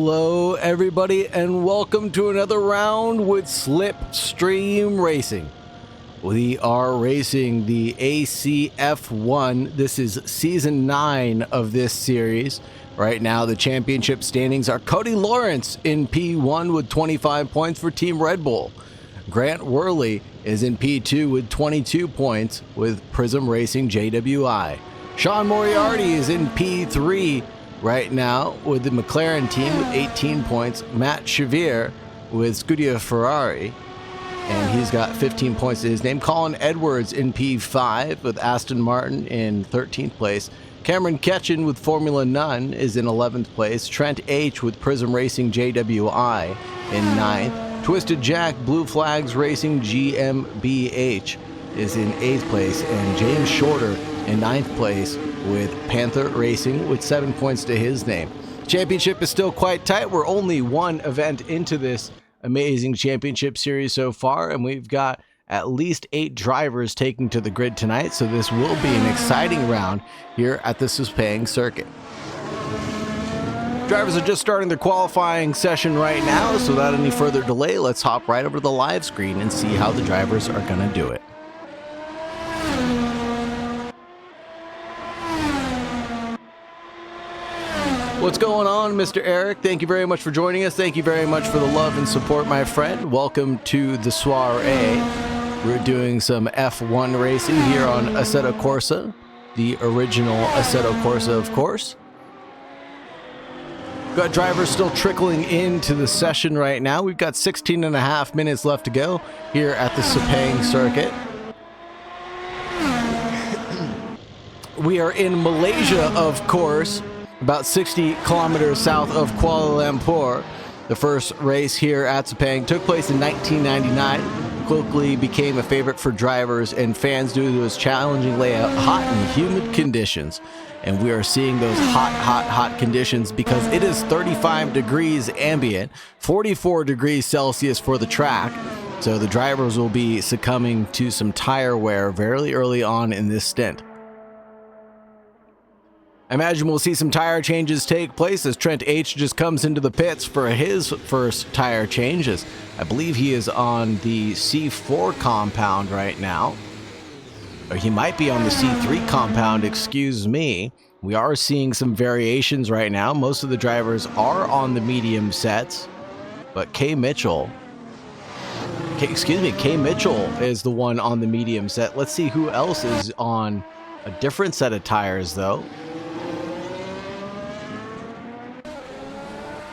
Hello everybody and welcome to another round with Slipstream Racing. We are racing the ACF1. This is season 9 of this series. Right now the championship standings are Cody Lawrence in P1 with 25 points for Team Red Bull. Grant Worley is in P2 with 22 points with Prism Racing JWI. Sean Moriarty is in P3 right now with the McLaren team with 18 points. Matt Chevier with Scuderia Ferrari, and he's got 15 points to his name. Colin Edwards in P5 with Aston Martin in 13th place. Cameron Ketchen with Formula None is in 11th place. Trent H with Prism Racing JWI in 9th. Twisted Jack Blue Flags Racing GmbH is in 8th place, and James Shorter in 9th place with Panther Racing with 7 points to his name. Championship is still quite tight. We're only one event into this amazing championship series so far, and we've got at least 8 drivers taking to the grid tonight, so this will be an exciting round here at the Sepang circuit. Drivers are just starting their qualifying session right now, so without any further delay, let's hop right over to the live screen and see how the drivers are going to do it. What's going on, Mr. Eric? Thank you very much for joining us. Thank you very much for the love and support, my friend. Welcome to the soiree. We're doing some F1 racing here on Assetto Corsa, the original Assetto Corsa, of course. Got drivers still trickling into the session right now. We've got 16 and a half minutes left to go here at the Sepang circuit. We are in Malaysia, of course, about 60 kilometers south of Kuala Lumpur. The first race here at Sepang took place in 1999. Quickly became a favorite for drivers and fans due to its challenging layout, hot and humid conditions. And we are seeing those hot conditions because it is 35 degrees ambient, 44 degrees Celsius for the track. So the drivers will be succumbing to some tire wear very early on in this stint. I imagine we'll see some tire changes take place as Trent H just comes into the pits for his first tire changes. I believe he is on the C4 compound right now. Or he might be on the C3 compound, excuse me. We are seeing some variations right now. Most of the drivers are on the medium sets, but K Mitchell is the one on the medium set. Let's see who else is on a different set of tires though.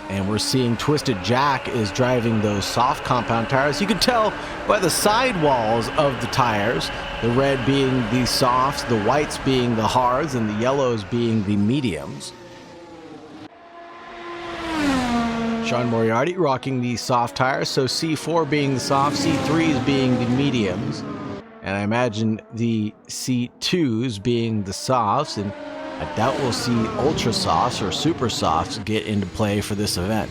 And we're seeing Twisted Jack is driving those soft compound tires. You can tell by the sidewalls of the tires, the red being the softs, the whites being the hards, and the yellows being the mediums. Sean Moriarty rocking the soft tires, so C4 being the soft, C3s being the mediums, and I imagine the C2s being the softs, and I doubt we'll see ultra softs or super softs get into play for this event,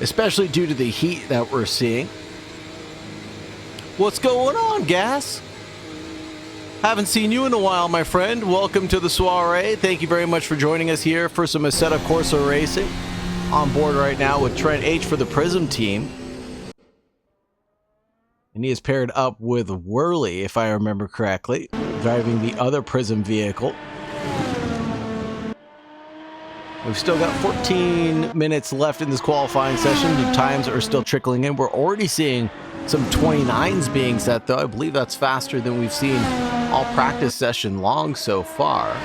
especially due to the heat that we're seeing. What's going on, Gas? Haven't seen you in a while, my friend. Welcome to the soiree. Thank you very much for joining us here for some Assetto Corsa racing. On board right now with Trent H for the Prism team. And he is paired up with Worley, if I remember correctly, driving the other Prism vehicle. We've still got 14 minutes left in this qualifying session. The times are still trickling in. We're already seeing some 29s being set, though. I believe that's faster than we've seen all practice session long so far.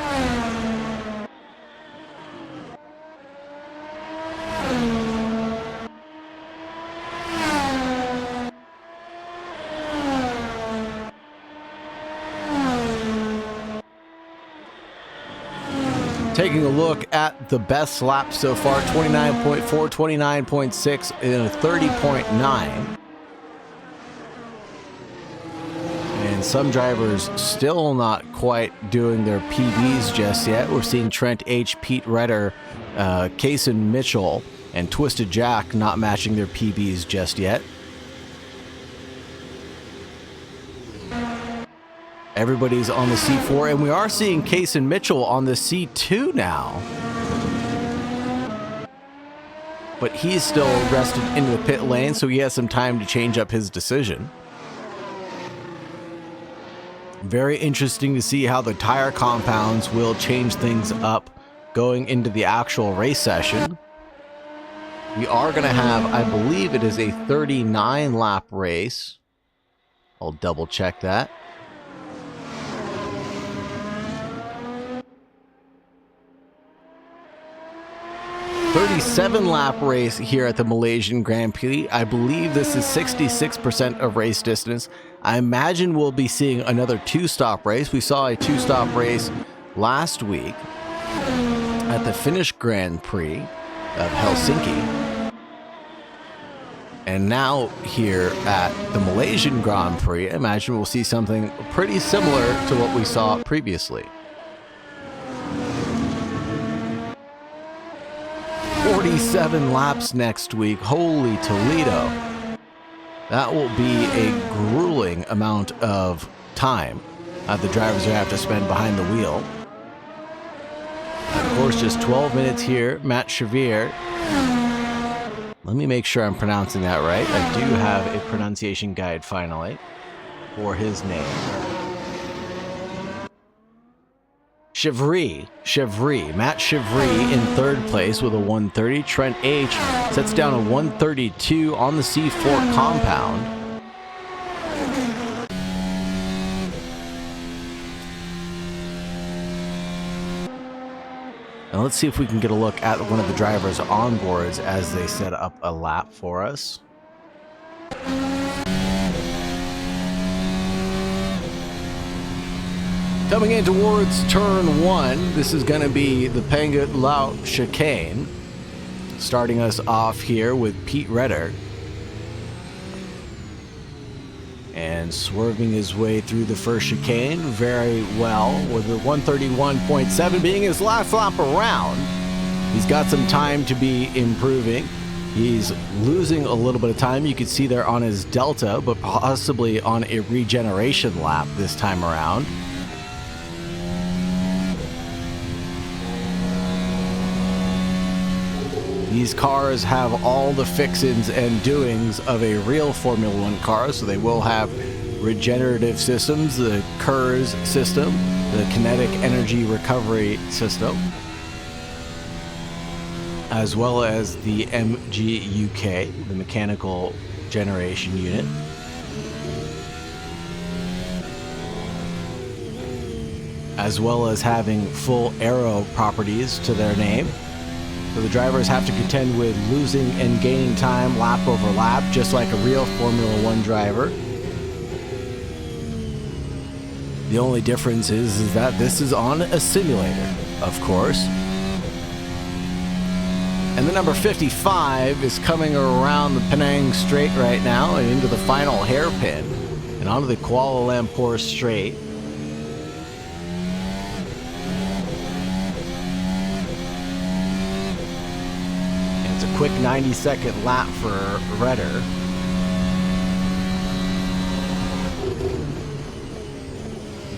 Taking a look at the best laps so far, 29.4, 29.6, and a 30.9. And some drivers still not quite doing their PBs just yet. We're seeing Trent H, Pete Redder, Kaysen Mitchell, and Twisted Jack not matching their PBs just yet. Everybody's on the C4, and we are seeing Kaysen Mitchell on the C2 now. but he's still rested in the pit lane, so he has some time to change up his decision. Very interesting to see how the tire compounds will change things up going into the actual race session. We are going to have, I believe it is a 39 lap race. I'll double check that. "37 lap race here at the Malaysian Grand Prix. I believe this is 66% of race distance. I imagine we'll be seeing another two-stop race. We saw a two-stop race last week at the Finnish Grand Prix of Helsinki. And now here at the Malaysian Grand Prix, I imagine we'll see something pretty similar to what we saw previously. 47 laps next week. Holy Toledo. That will be a grueling amount of time the drivers will have to spend behind the wheel. Of course, just 12 minutes here. Matt Shavir. Let me make sure I'm pronouncing that right. I do have a pronunciation guide finally for his name. Chevry, Matt Chevry in third place with a 130. Trent H sets down a 132 on the C4 compound. And let's see if we can get a look at one of the drivers' onboards as they set up a lap for us. Coming in towards turn one, this is going to be the Pangut Lao chicane. Starting us off here with Pete Redder. And swerving his way through the first chicane very well, with the 131.7 being his last lap around. He's got some time to be improving. He's losing a little bit of time. You can see there on his Delta, but possibly on a regeneration lap this time around. These cars have all the fixins and doings of a real Formula One car, so they will have regenerative systems, the KERS system, the kinetic energy recovery system, as well as the MGUK, the mechanical generation unit. As well as having full aero properties to their name. So the drivers have to contend with losing and gaining time lap over lap, just like a real Formula One driver. The only difference is that this is on a simulator, of course. And the number 55 is coming around the Penang Straight right now and into the final hairpin and onto the Kuala Lumpur Straight. Quick 90-second lap for Redder.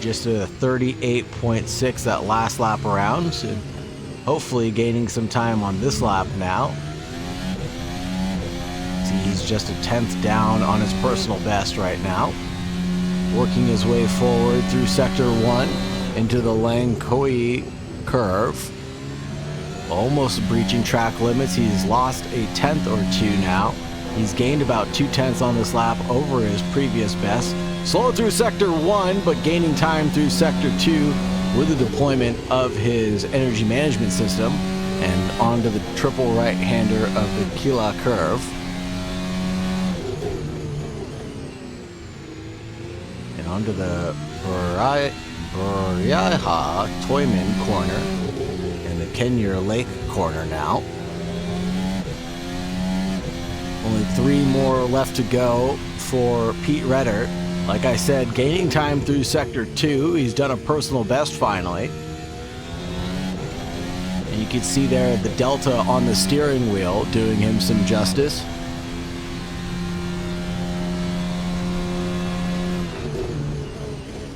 Just a 38.6 that last lap around, so hopefully gaining some time on this lap now. See, he's just a 10th down on his personal best right now. Working his way forward through Sector 1 into the Langkawi curve. Almost breaching track limits. He's lost a 10th or two now. He's gained about 2/10 on this lap over his previous best. Slow through Sector 1, but gaining time through Sector 2 with the deployment of his energy management system and onto the triple right-hander of the Kila curve. And onto the Buriaha Toyman corner. Kenya Lake corner now. Only 3 more left to go for Pete Redder. Like I said, gaining time through Sector 2. He's done a personal best finally. And you can see there the Delta on the steering wheel doing him some justice.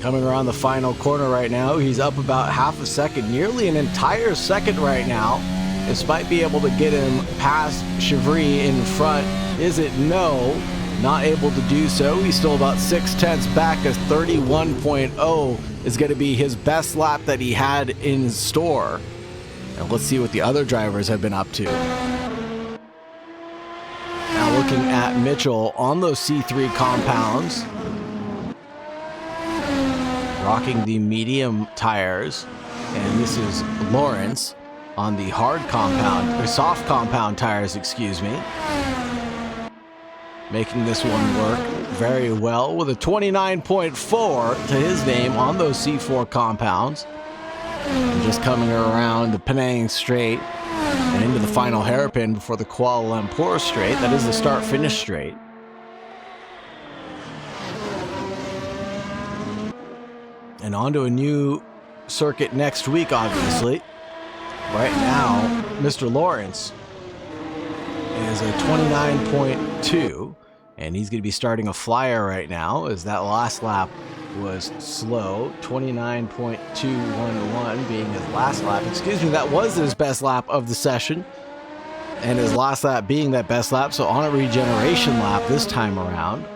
Coming around the final corner right now, he's up about half a second, nearly an entire second right now This might be able to get him past Chevry in front. Is it? No. Not able to do so. He's still about 6/10 back, as 31.0 is going to be his best lap that he had in store. And let's see what the other drivers have been up to. Now looking at Mitchell on those C3 compounds, rocking the medium tires. And this is Lawrence on the hard compound, or soft compound tires, excuse me. Making this one work very well with a 29.4 to his name on those C4 compounds. And just coming around the Penang straight and into the final hairpin before the Kuala Lumpur straight. That is the start-finish straight. And on to a new circuit next week, obviously. Right now, Mr. Lawrence is a 29.2, and he's going to be starting a flyer right now, as that last lap was slow. 29.211 being his last lap. Excuse me, that was his best lap of the session, and his last lap being that best lap, so on a regeneration lap this time around.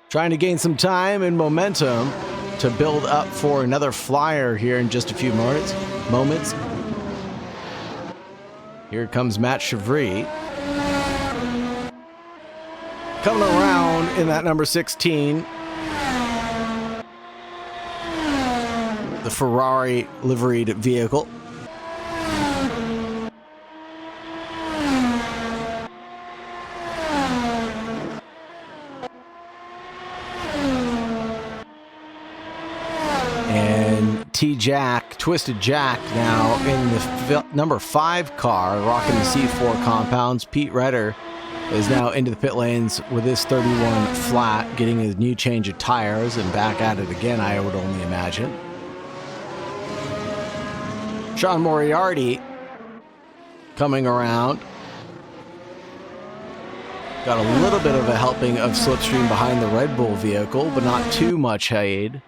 Trying to gain some time and momentum to build up for another flyer here in just a few moments. Here comes Matt Chevry. Coming around in that number 16. The Ferrari liveried vehicle. T-Jack, Twisted Jack, now in the number 5 car, rocking the C4 compounds. Pete Redder is now into the pit lanes with his 31 flat, getting a new change of tires and back at it again, I would only imagine. Sean Moriarty coming around. Got a little bit of a helping of slipstream behind the Red Bull vehicle, but not too much aid.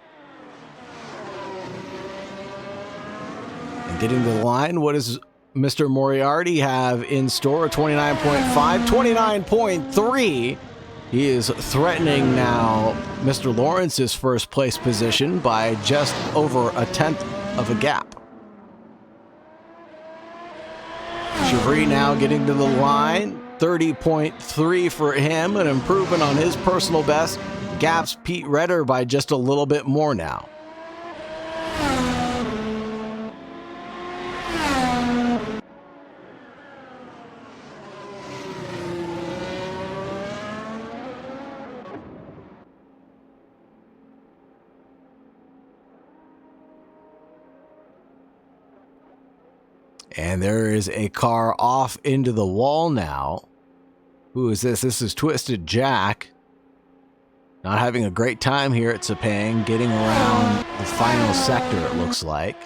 Getting to the line, what does Mr. Moriarty have in store? 29.5, 29.3. He is threatening now Mr. Lawrence's first place position by just over a 1/10 of a gap. Chevry now getting to the line, 30.3 for him, an improvement on his personal best. Gaps Pete Redder by just a little bit more now. And there is a car off into the wall now. Who is this? This is Twisted Jack. Not having a great time here at Sepang, getting around the final sector, it looks like.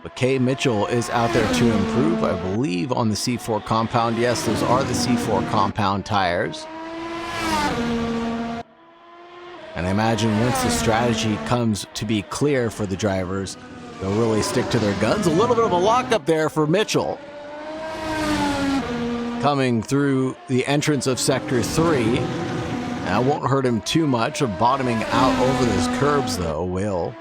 But Kay Mitchell is out there to improve, I believe, on the C4 compound. Yes, those are the C4 compound tires. And I imagine once the strategy comes to be clear for the drivers, they'll really stick to their guns. A little bit of a lockup there for Mitchell. Coming through the entrance of Sector 3. That won't hurt him too much. Bottoming out over those curbs, though, will.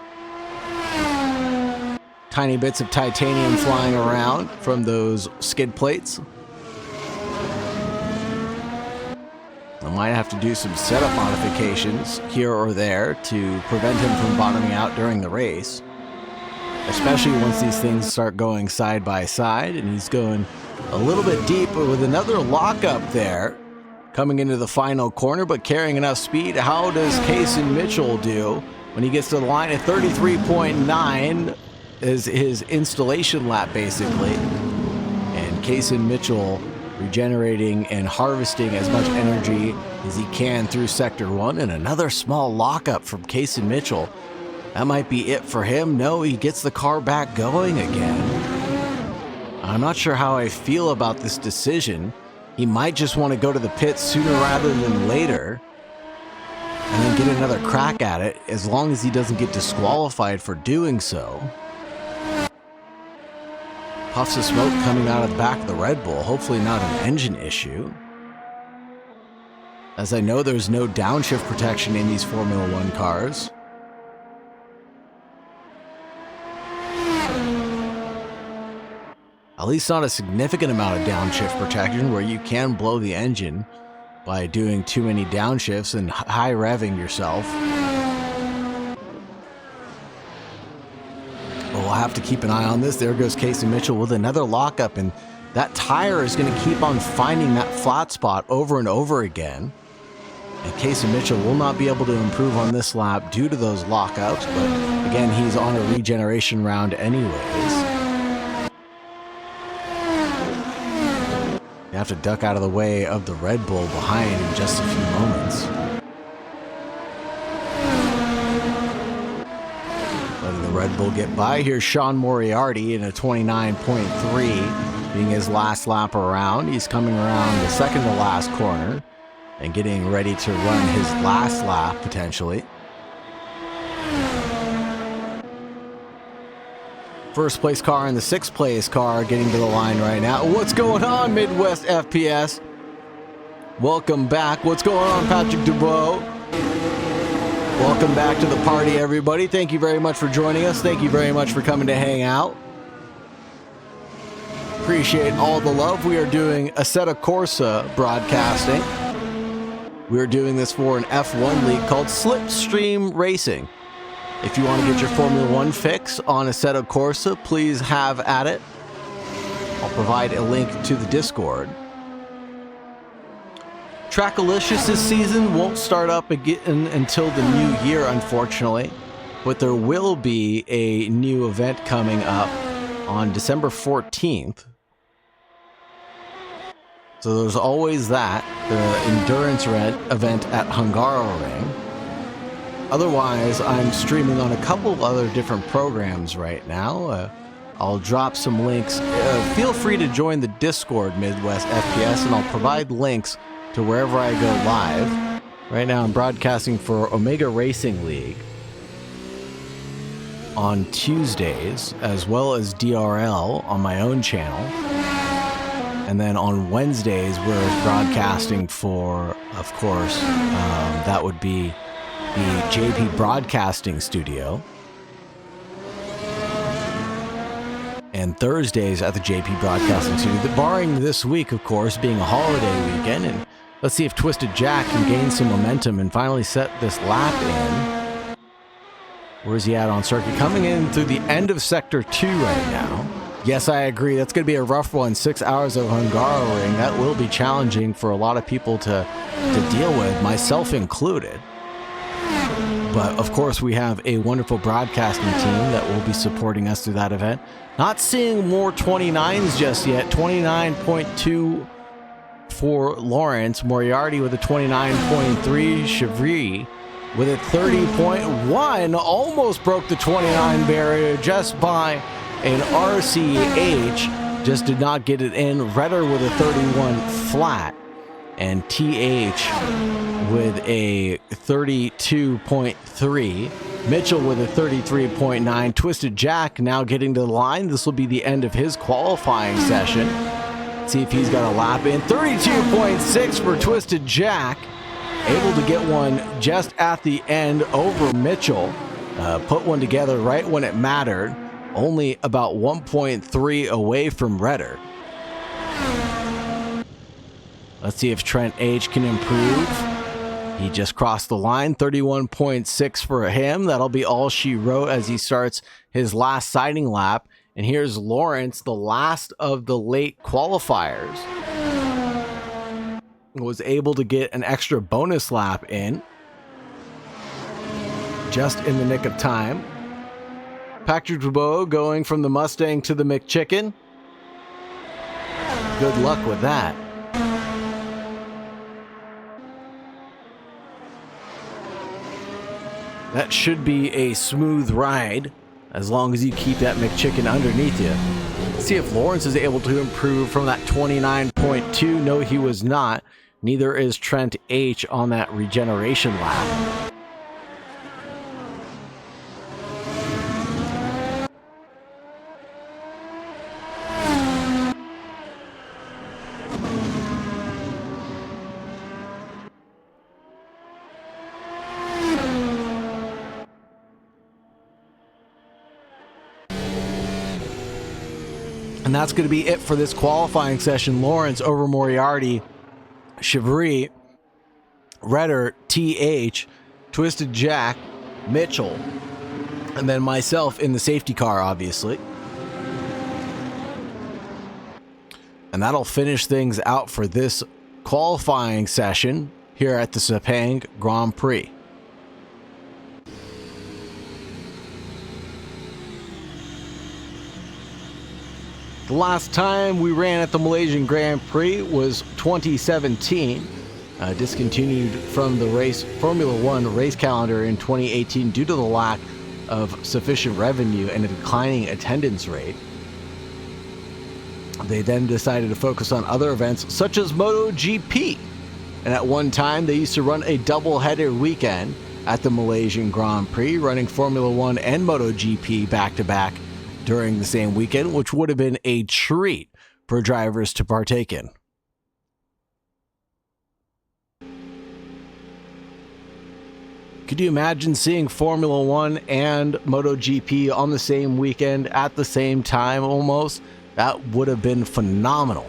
Tiny bits of titanium flying around from those skid plates. I might have to do some setup modifications here or there to prevent him from bottoming out during the race. Especially once these things start going side by side, and he's going a little bit deeper with another lockup there. Coming into the final corner, but carrying enough speed. How does Kaysen Mitchell do when he gets to the line at 33.9 is his installation lap, basically. And Kaysen Mitchell regenerating and harvesting as much energy as he can through Sector 1. And another small lockup from Kaysen Mitchell. That might be it for him. No, he gets the car back going again. I'm not sure how I feel about this decision. He might just want to go to the pits sooner rather than later. and then get another crack at it, as long as he doesn't get disqualified for doing so. Puffs of smoke coming out of the back of the Red Bull, hopefully not an engine issue. As I know, there's no downshift protection in these Formula One cars. At least not a significant amount of downshift protection where you can blow the engine by doing too many downshifts and high revving yourself. But we'll have to keep an eye on this. There goes Casey Mitchell with another lockup, and that tire is going to keep on finding that flat spot over and over again. And Casey Mitchell will not be able to improve on this lap due to those lockups, but again, he's on a regeneration round anyways. You have to duck out of the way of the Red Bull behind in just a few moments. Letting the Red Bull get by. Here's Sean Moriarty in a 29.3, being his last lap around. He's coming around the second to last corner and getting ready to run his last lap potentially. First place car and the sixth place car getting to the line right now. What's going on, Midwest FPS? Welcome back. What's going on, Patrick Dubois? Welcome back to the party, everybody. Thank you very much for joining us. Thank you very much for coming to hang out. Appreciate all the love. We are doing Assetto Corsa broadcasting. We are doing this for an F1 league called Slipstream Racing. If you want to get your Formula One fix on Assetto Corsa, please have at it. I'll provide a link to the Discord. Trackalicious this season won't start up again until the new year, unfortunately. But there will be a new event coming up on December 14th. So there's always that, the endurance event at Hungaroring. Otherwise, I'm streaming on a couple of other different programs right now. I'll drop some links. Feel free to join the Discord, Midwest FPS, and I'll provide links to wherever I go live. Right now, I'm broadcasting for Omega Racing League on Tuesdays, as well as DRL on my own channel. And then on Wednesdays, we're broadcasting for, of course, that would be the JP Broadcasting Studio. And Thursdays at the JP Broadcasting Studio. Barring this week, of course, being a holiday weekend. And let's see if Twisted Jack can gain some momentum and finally set this lap in. Where's he at on circuit? Coming in through the end of Sector 2 right now. Yes, I agree. That's going to be a rough one. 6 hours of Hungaroring. That will be challenging for a lot of people to deal with, myself included. But of course, we have a wonderful broadcasting team that will be supporting us through that event. Not seeing more 29s just yet. 29.2 for Lawrence. Moriarty with a 29.3. Chevry with a 30.1. Almost broke the 29 barrier just by an RCH. Just did not get it in. Redder with a 31 flat. And TH with a 32.3. Mitchell with a 33.9. Twisted Jack now getting to the line. This will be the end of his qualifying session. Let's see if he's got a lap in. 32.6 for Twisted Jack. Able to get one just at the end over Mitchell. Put one together right when it mattered. Only about 1.3 away from Redder. Let's see if Trent H can improve. He just crossed the line. 31.6 for him. That'll be all she wrote as he starts his last sighting lap. And here's Lawrence, the last of the late qualifiers. Was able to get an extra bonus lap in. Just in the nick of time. Patrick Dubois going from the Mustang to the McChicken. Good luck with that. That should be a smooth ride, as long as you keep that McChicken underneath you. Let's see if Lawrence is able to improve from that 29.2. No, he was not. Neither is Trent H on that regeneration lap. And that's going to be it for this qualifying session. Lawrence over Moriarty, Chevry, Redder, TH, Twisted Jack, Mitchell, and then myself in the safety car, obviously. And that'll finish things out for this qualifying session here at the Sepang Grand Prix. The last time we ran at the Malaysian Grand Prix was 2017, discontinued from the Formula One race calendar in 2018 due to the lack of sufficient revenue and a declining attendance rate. They then decided to focus on other events such as MotoGP. And at one time, they used to run a double-header weekend at the Malaysian Grand Prix, running Formula One and MotoGP back-to-back during the same weekend, which would have been a treat for drivers to partake in. Could you imagine seeing Formula One and MotoGP on the same weekend at the same time almost? That would have been phenomenal.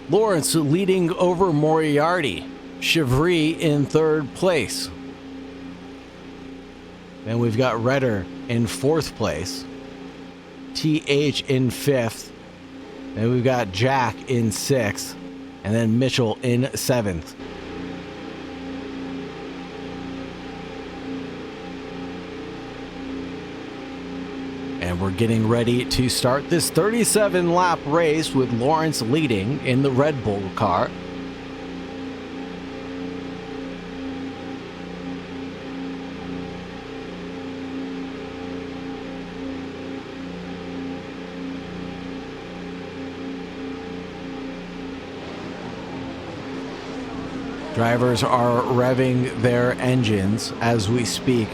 Lawrence leading over Moriarty. Chevry in third place. Then we've got Redder in fourth place. TH in fifth. Then we've got Jack in sixth. And then Mitchell in seventh. And we're getting ready to start this 37-lap race with Lawrence leading in the Red Bull car. Drivers are revving their engines as we speak.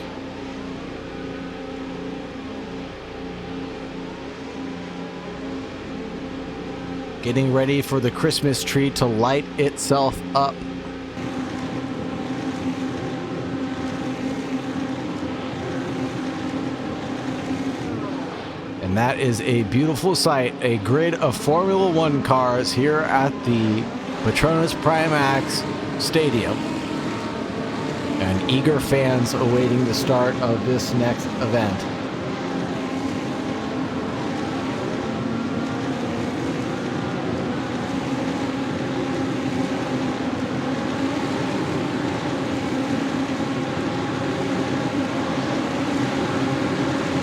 Getting ready for the Christmas tree to light itself up. And that is a beautiful sight, a grid of Formula One cars here at the Petronas Primax Stadium, and eager fans awaiting the start of this next event.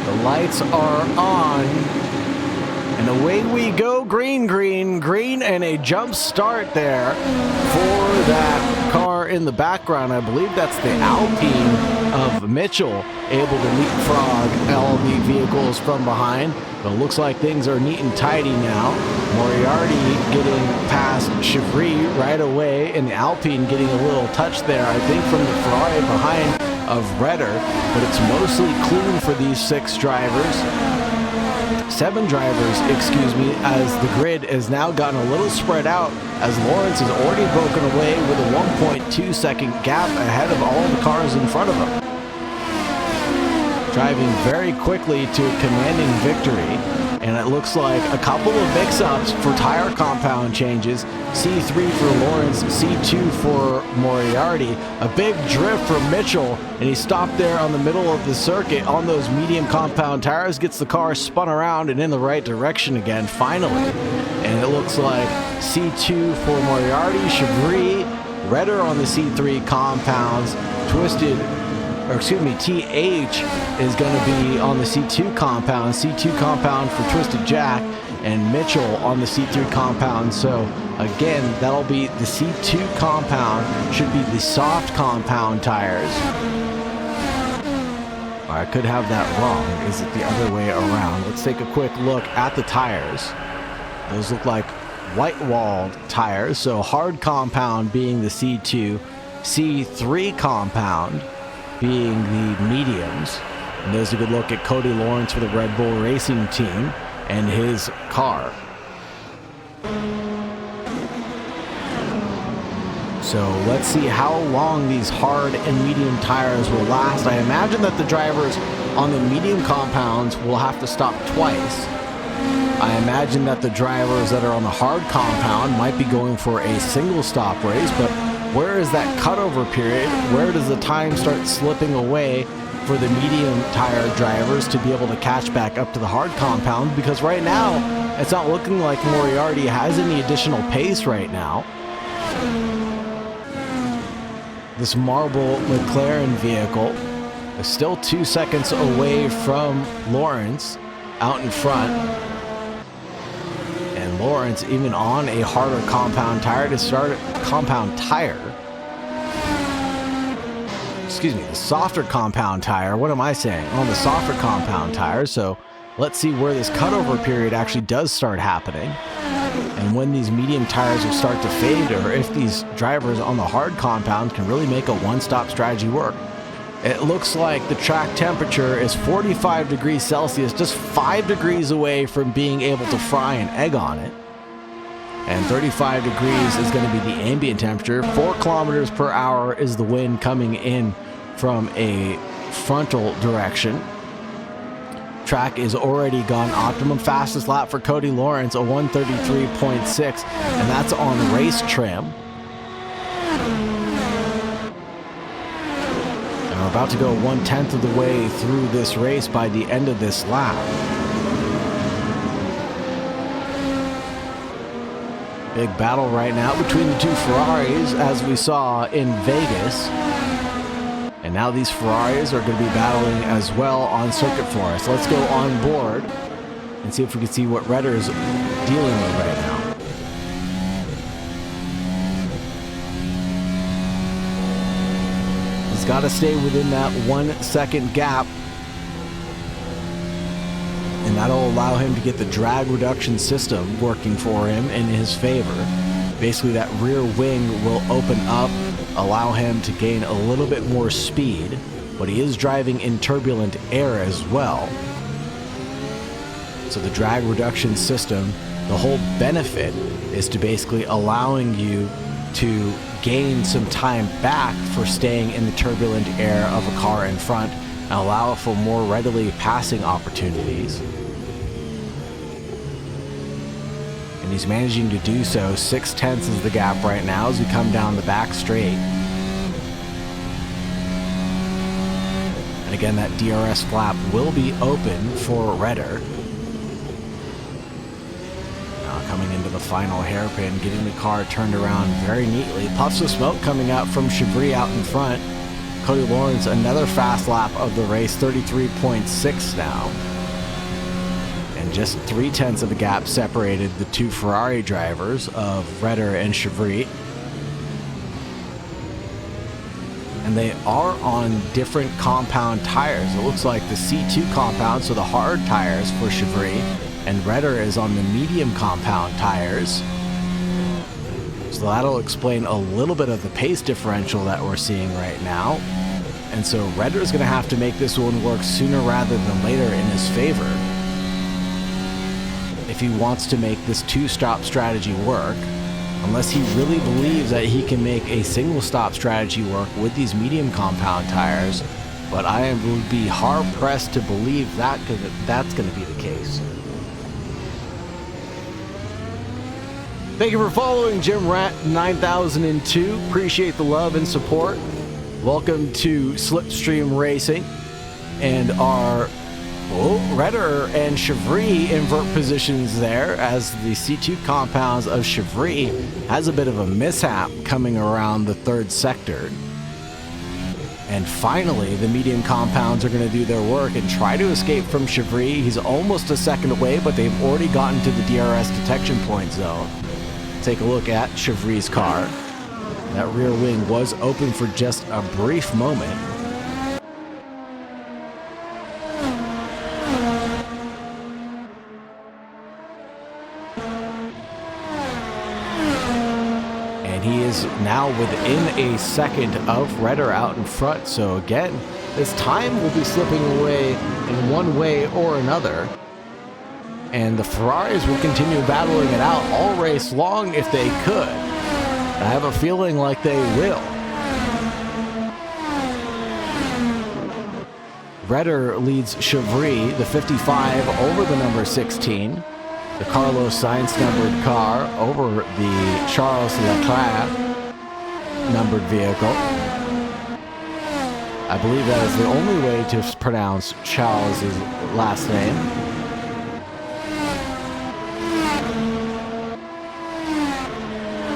The lights are on, and away we go. Green, green, green, and a jump start there for that car in the background. I believe that's the Alpine of Mitchell, able to leapfrog all the vehicles from behind. But it looks like things are neat and tidy now. Moriarty getting past Chevry right away, and the Alpine getting a little touch there, I think, from the Ferrari behind of Redder. But it's mostly clean for these seven drivers, excuse me, as the grid has now gotten a little spread out, as Lawrence has already broken away with a 1.2 second gap ahead of all the cars in front of him. Driving very quickly to a commanding victory, and it looks like a couple of mix-ups for tire compound changes. C3 for Lawrence, C2 for Moriarty. A big drift for Mitchell, and he stopped there on the middle of the circuit on those medium compound tires, gets the car spun around and in the right direction again, finally. And it looks like C2 for Moriarty, Chevry, Redder on the C3 compounds, TH is going to be on the C2 compound for Twisted Jack, and Mitchell on the C3 compound. So again, that'll be the C2 compound, should be the soft compound tires. I could have that wrong. Is it the other way around? Let's take a quick look at the tires. Those look like white wall tires, so hard compound being the C2, C3 compound being the mediums. And there's a good look at Cody Lawrence for the Red Bull Racing team and his car. So let's see how long these hard and medium tires will last. I imagine that the drivers on the medium compounds will have to stop twice. I imagine that the drivers that are on the hard compound might be going for a single stop race, but where is that cutover period? Where does the time start slipping away for the medium tire drivers to be able to catch back up to the hard compound? Because right now, it's not looking like Moriarty has any additional pace right now. This marble McLaren vehicle is still 2 seconds away from Lawrence out in front. And Lawrence even on a harder compound tire to start the softer compound tire. What am I saying? On the softer compound tire. So let's see where this cutover period actually does start happening, and when these medium tires will start to fade, or if these drivers on the hard compound can really make a one-stop strategy work. It looks like the track temperature is 45 degrees Celsius, just 5 degrees away from being able to fry an egg on it. And 35 degrees is going to be the ambient temperature. 4 kilometers per hour is the wind coming in from a frontal direction. Track is already gone optimum. Fastest lap for Cody Lawrence, a 1:33.6, and that's on race trim. And we're about to go 1/10 of the way through this race by the end of this lap. Big battle right now between the two Ferraris, as we saw in Vegas. And now these Ferraris are going to be battling as well on circuit for us. Let's go on board and see if we can see what Redder is dealing with right now. He's got to stay within that 1 second gap, and that'll allow him to get the drag reduction system working for him in his favor. Basically, that rear wing will open up, allow him to gain a little bit more speed, but he is driving in turbulent air as well. So the drag reduction system, the whole benefit is to basically allowing you to gain some time back for staying in the turbulent air of a car in front and allow for more readily passing opportunities. And he's managing to do so. 6/10 is the gap right now as we come down the back straight. And again, that DRS flap will be open for Redder. Now coming into the final hairpin, getting the car turned around very neatly. Puffs of smoke coming out from Chevry out in front. Cody Lawrence, another fast lap of the race, 33.6 now. And just 3/10 of a gap separated the two Ferrari drivers of Redder and Chevry. And they are on different compound tires. It looks like the C2 compound, so the hard tires for Chevry, and Redder is on the medium compound tires. So that'll explain a little bit of the pace differential that we're seeing right now. And so Redder is going to have to make this one work sooner rather than later in his favor if he wants to make this two-stop strategy work, unless he really believes that he can make a single-stop strategy work with these medium compound tires. But I would be hard-pressed to believe that that's going to be the case. Thank you for following Jim Rat 9002. Appreciate the love and support. Welcome to Slipstream Racing and our Redder and Chevry invert positions there, as the C2 compounds of Chevry has a bit of a mishap coming around the third sector. And finally, the medium compounds are going to do their work and try to escape from Chevry. He's almost a second away, but they've already gotten to the DRS detection point zone. Take a look at Chevry's car. That rear wing was open for just a brief moment. now within a second of Redder out in front. So again, this time will be slipping away in one way or another. And the Ferraris will continue battling it out all race long if they could. I have a feeling like they will. Redder leads Chevry, the 55, over the number 16. The Carlos Sainz numbered car over the Charles Leclerc numbered vehicle. I believe that is the only way to pronounce Charles' last name.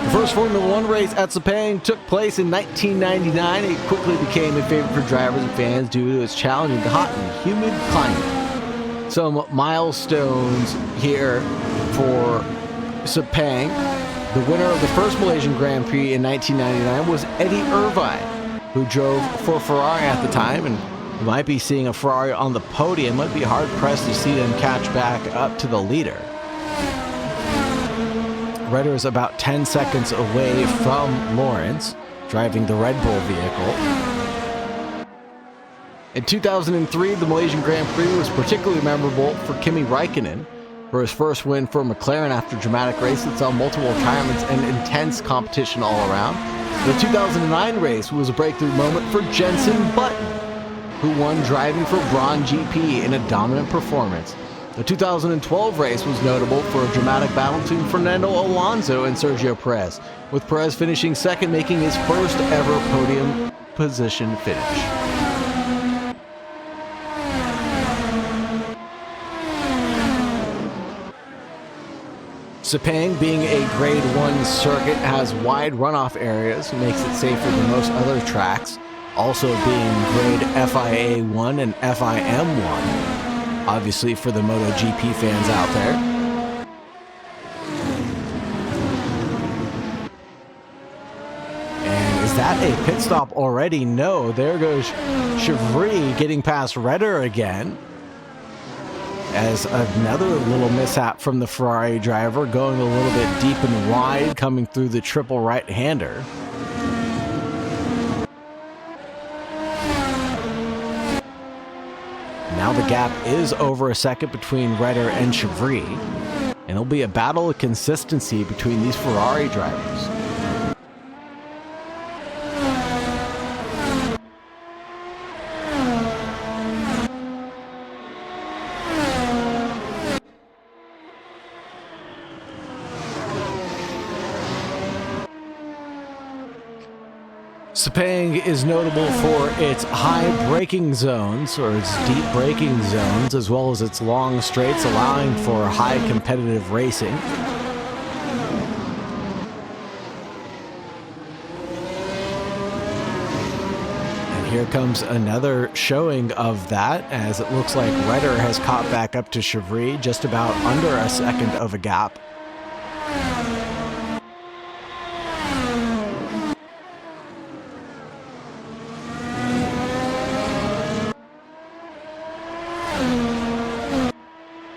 The first Formula One race at Sepang took place in 1999. It quickly became a favorite for drivers and fans due to its challenging hot and humid climate. Some milestones here for Sepang. The winner of the first Malaysian Grand Prix in 1999 was Eddie Irvine, who drove for Ferrari at the time, and you might be seeing a Ferrari on the podium. It might be hard-pressed to see them catch back up to the leader. Redder is about 10 seconds away from Lawrence, driving the Red Bull vehicle. In 2003, the Malaysian Grand Prix was particularly memorable for Kimi Räikkönen for his first win for McLaren after a dramatic race that saw multiple retirements and intense competition all around. The 2009 race was a breakthrough moment for Jenson Button, who won driving for Braun GP in a dominant performance. The 2012 race was notable for a dramatic battle between Fernando Alonso and Sergio Perez, with Perez finishing second, making his first ever podium position finish. Sepang, being a Grade 1 circuit, has wide runoff areas, makes it safer than most other tracks, also being Grade FIA 1 and FIM 1. Obviously for the MotoGP fans out there. And is that a pit stop already? No, there goes Chevry getting past Redder again. As another little mishap from the Ferrari driver, going a little bit deep and wide, coming through the triple right-hander. Now the gap is over a second between Redder and Chevry, and it'll be a battle of consistency between these Ferrari drivers. Sepang is notable for its high braking zones, or its deep braking zones, as well as its long straights, allowing for high competitive racing. And here comes another showing of that, as it looks like Redder has caught back up to Chevry, just about under a second of a gap.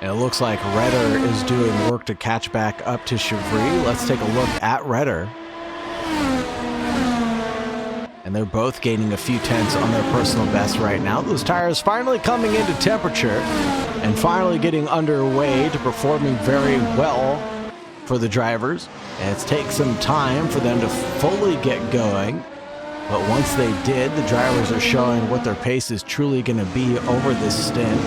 It looks like Redder is doing work to catch back up to Chevry. Let's take a look at Redder. And they're both gaining a few tenths on their personal best right now. Those tires finally coming into temperature and finally getting underway to performing very well for the drivers. And it's taken some time for them to fully get going. But once they did, the drivers are showing what their pace is truly going to be over this stint.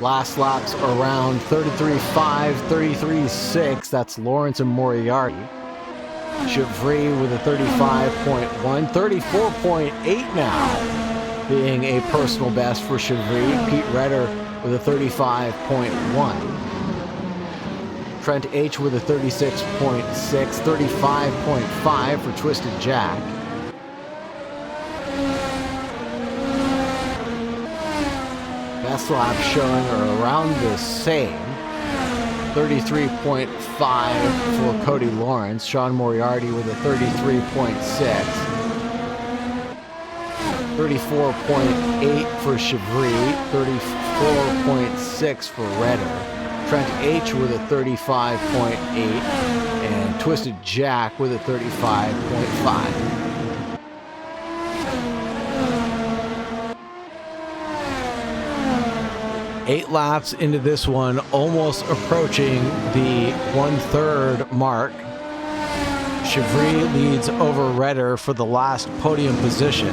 Last laps around 33.5, 33.6. That's Lawrence and Moriarty. Chevry with a 35.1, 34.8 now, being a personal best for Chevry. Pete Redder with a 35.1. Trent H with a 36.6, 35.5 for Twisted Jack. last lap showing are around the same. 33.5 for Cody Lawrence. Sean Moriarty with a 33.6. 34.8 for Chevry. 34.6 for Redder. Trent H with a 35.8. And Twisted Jack with a 35.5. 8 laps into this one, almost approaching the 1/3 mark. Chevry leads over Redder for the last podium position.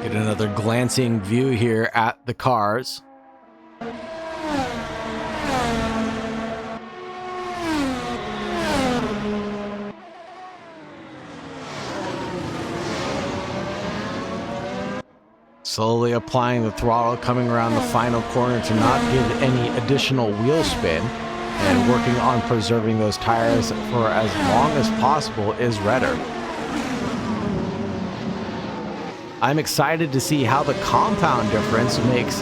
Get another glancing view here at the cars. Slowly applying the throttle, coming around the final corner to not give any additional wheel spin, and working on preserving those tires for as long as possible is Redder. I'm excited to see how the compound difference makes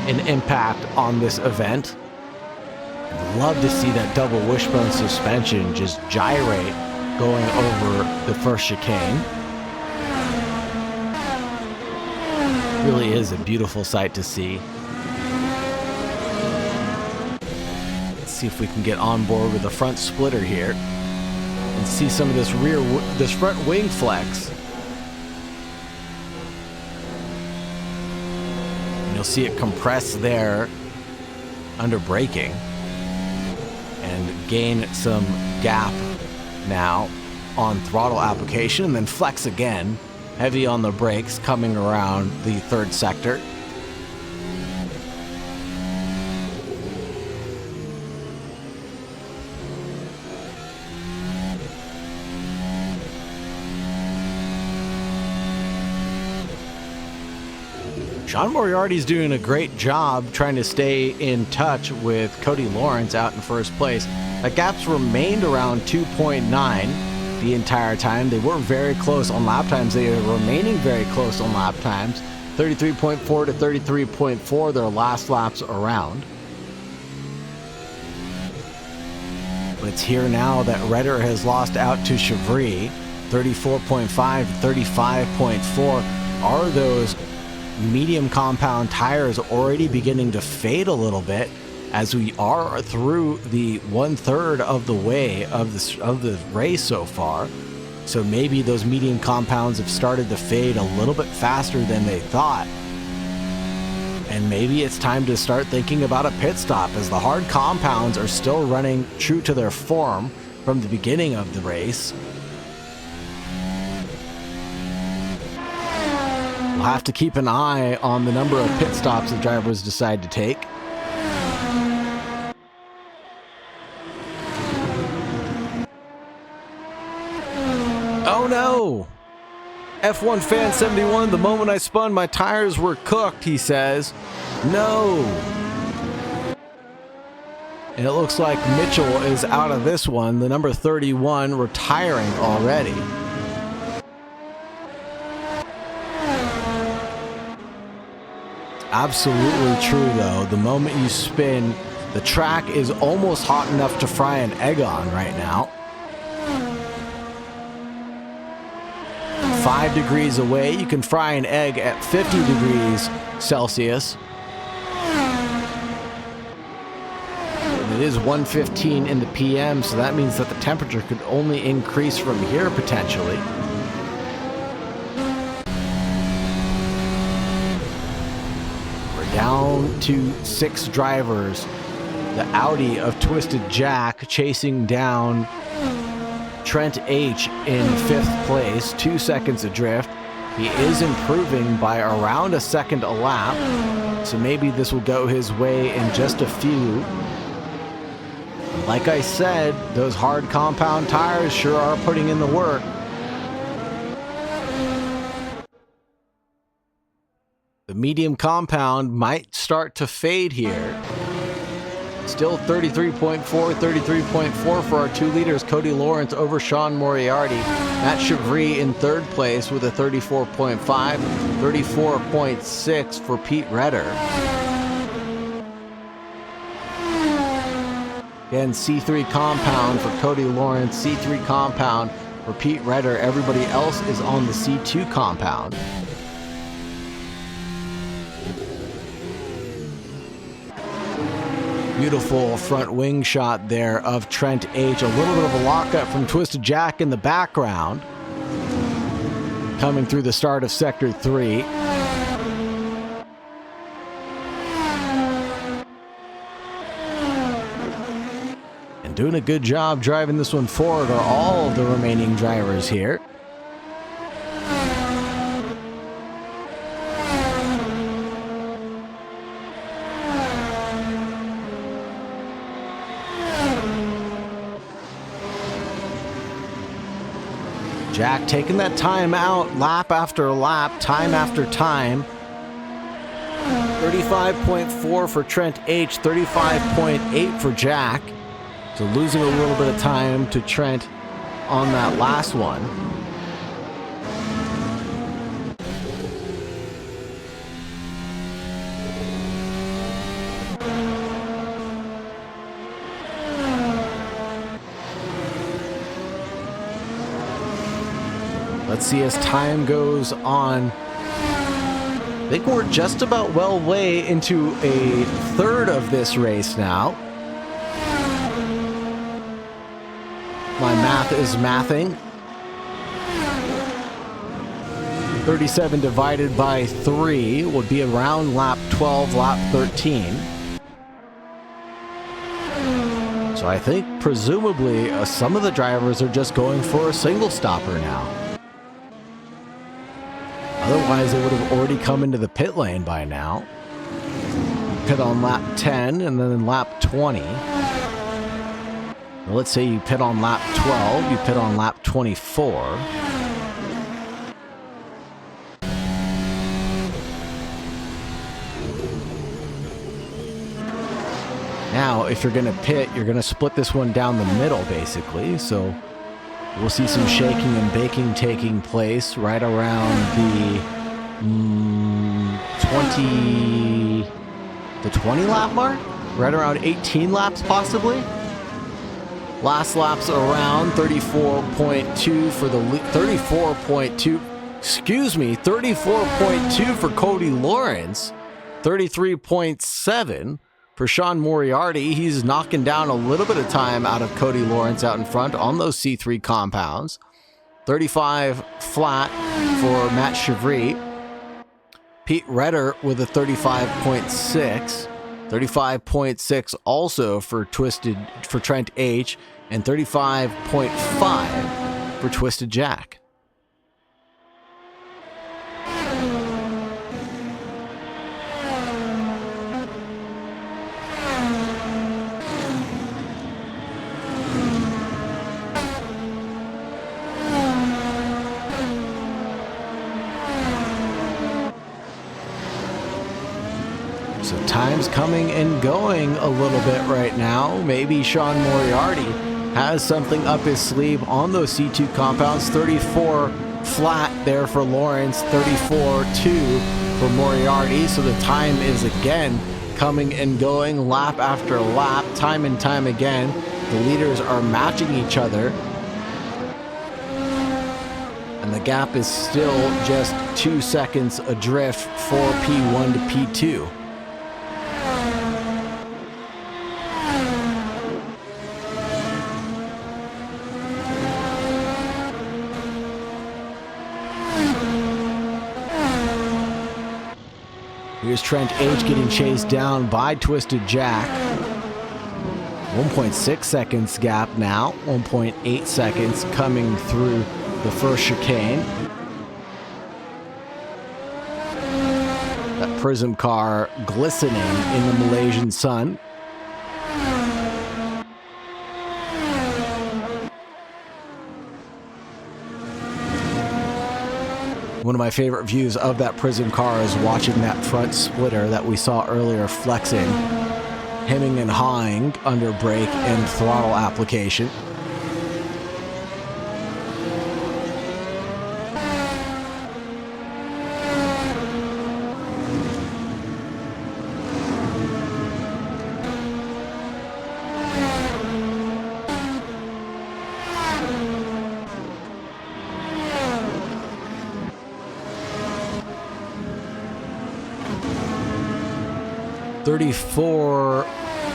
an impact on this event. I'd love to see that double wishbone suspension just gyrate going over the first chicane. Really is a beautiful sight to see. Let's see if we can get on board with the front splitter here and see some of this front wing flex. And you'll see it compress there under braking and gain some gap now on throttle application, and then flex again. Heavy on the brakes coming around the third sector. Sean Moriarty's doing a great job trying to stay in touch with Cody Lawrence out in first place. The gaps remained around 2.9. The entire time. They were very close on lap times. They are remaining very close on lap times. 33.4 to 33.4 their last laps around. But it's here now that Redder has lost out to Chevry. 34.5 to 35.4. Are those medium compound tires already beginning to fade a little bit, as we are through the 1/3 of the way of the race so far? So maybe those medium compounds have started to fade a little bit faster than they thought. And maybe it's time to start thinking about a pit stop, as the hard compounds are still running true to their form from the beginning of the race. We'll have to keep an eye on the number of pit stops the drivers decide to take. Oh no! F1 Fan 71, the moment I spun, my tires were cooked, he says. No! And it looks like Mitchell is out of this one, the number 31 retiring already. Absolutely true though. The moment you spin, the track is almost hot enough to fry an egg on right now. 5 degrees away, you can fry an egg at 50 degrees Celsius. And it is 1:15 in the PM, so that means that the temperature could only increase from here potentially. We're down to 6 drivers. The Audi of Twisted Jack chasing down Trent H in 5th place, 2 seconds adrift. He is improving by around a second a lap, so maybe this will go his way in just a few. Like I said, those hard compound tires sure are putting in the work. The medium compound might start to fade here. Still 33.4, 33.4 for our 2 leaders. Cody Lawrence over Sean Moriarty. Matt Chevry in 3rd place with a 34.5, 34.6 for Pete Redder. Again, C3 compound for Cody Lawrence, C3 compound for Pete Redder. Everybody else is on the C2 compound. Beautiful front wing shot there of Trent H. A little bit of a lockup from Twisted Jack in the background. Coming through the start of Sector 3. And doing a good job driving this one forward are all of the remaining drivers here. Jack taking that time out, lap after lap, time after time. 35.4 for Trent H, 35.8 for Jack. So losing a little bit of time to Trent on that last one. Let's see as time goes on. I think we're just about well way into a third of this race now. My math is mathing. 37 divided by 3 would be around lap 12, lap 13. So I think presumably some of the drivers are just going for a single stopper now. Otherwise, they would have already come into the pit lane by now. Pit on lap 10 and then lap 20. Well, let's say you pit on lap 12, you pit on lap 24. Now, if you're going to pit, you're going to split this one down the middle, basically. So we'll see some shaking and baking taking place right around the 20 lap mark, right around 18 laps possibly. Last lap's around 34.2 for the 34.2 for Cody Lawrence, 33.7 for Sean Moriarty. He's knocking down a little bit of time out of Cody Lawrence out in front on those C3 compounds. 35 flat for Matt Chevry. Pete Redder with a 35.6. 35.6 also for Trent H. And 35.5 for Twisted Jack. So time's coming and going a little bit right now. Maybe Sean Moriarty has something up his sleeve on those C2 compounds. 34 flat there for Lawrence, 34.2 for Moriarty. So the time is again coming and going lap after lap, time and time again. The leaders are matching each other. And the gap is still just 2 seconds adrift for P1 to P2. Here's Trent H getting chased down by Twisted Jack. 1.6 seconds gap now. 1.8 seconds coming through the first chicane. That Prism car glistening in the Malaysian sun. One of my favorite views of that Prism car is watching that front splitter that we saw earlier flexing. hemming and hawing under brake and throttle application. .34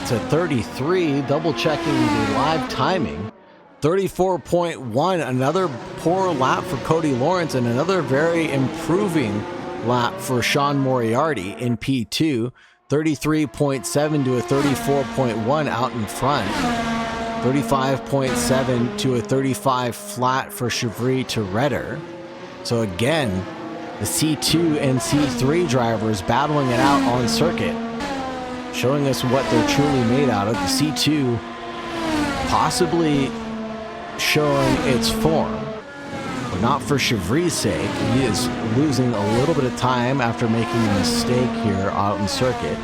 to 33, double checking the live timing. 34.1, another poor lap for Cody Lawrence and another very improving lap for Sean Moriarty in P2. 33.7 to a 34.1 out in front. 35.7 to a 35 flat for Chevry to Redder. So again, the C2 and C3 drivers battling it out on circuit, showing us what they're truly made out of. The C2 possibly showing its form, but not for Chevry's sake. He is losing a little bit of time after making a mistake here out in circuit.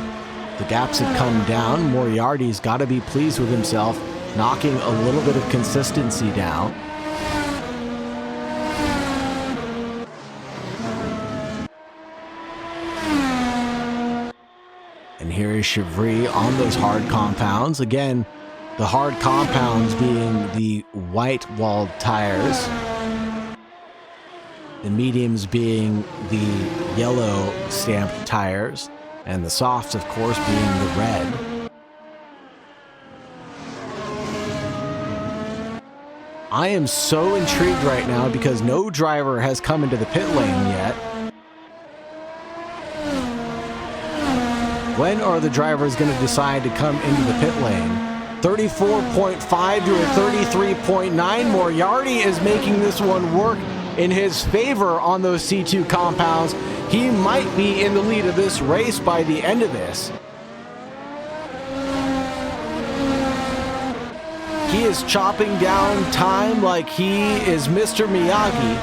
The gaps have come down. Moriarty's got to be pleased with himself, knocking a little bit of consistency down. And here is Chevry on those hard compounds. Again, the hard compounds being the white-walled tires, the mediums being the yellow stamped tires, and the softs, of course, being the red. I am so intrigued right now because no driver has come into the pit lane yet. When are the drivers going to decide to come into the pit lane? 34.5 to a 33.9. Moriarty is making this one work in his favor on those C2 compounds. He might be in the lead of this race by the end of this. He is chopping down time like he is Mr. Miyagi,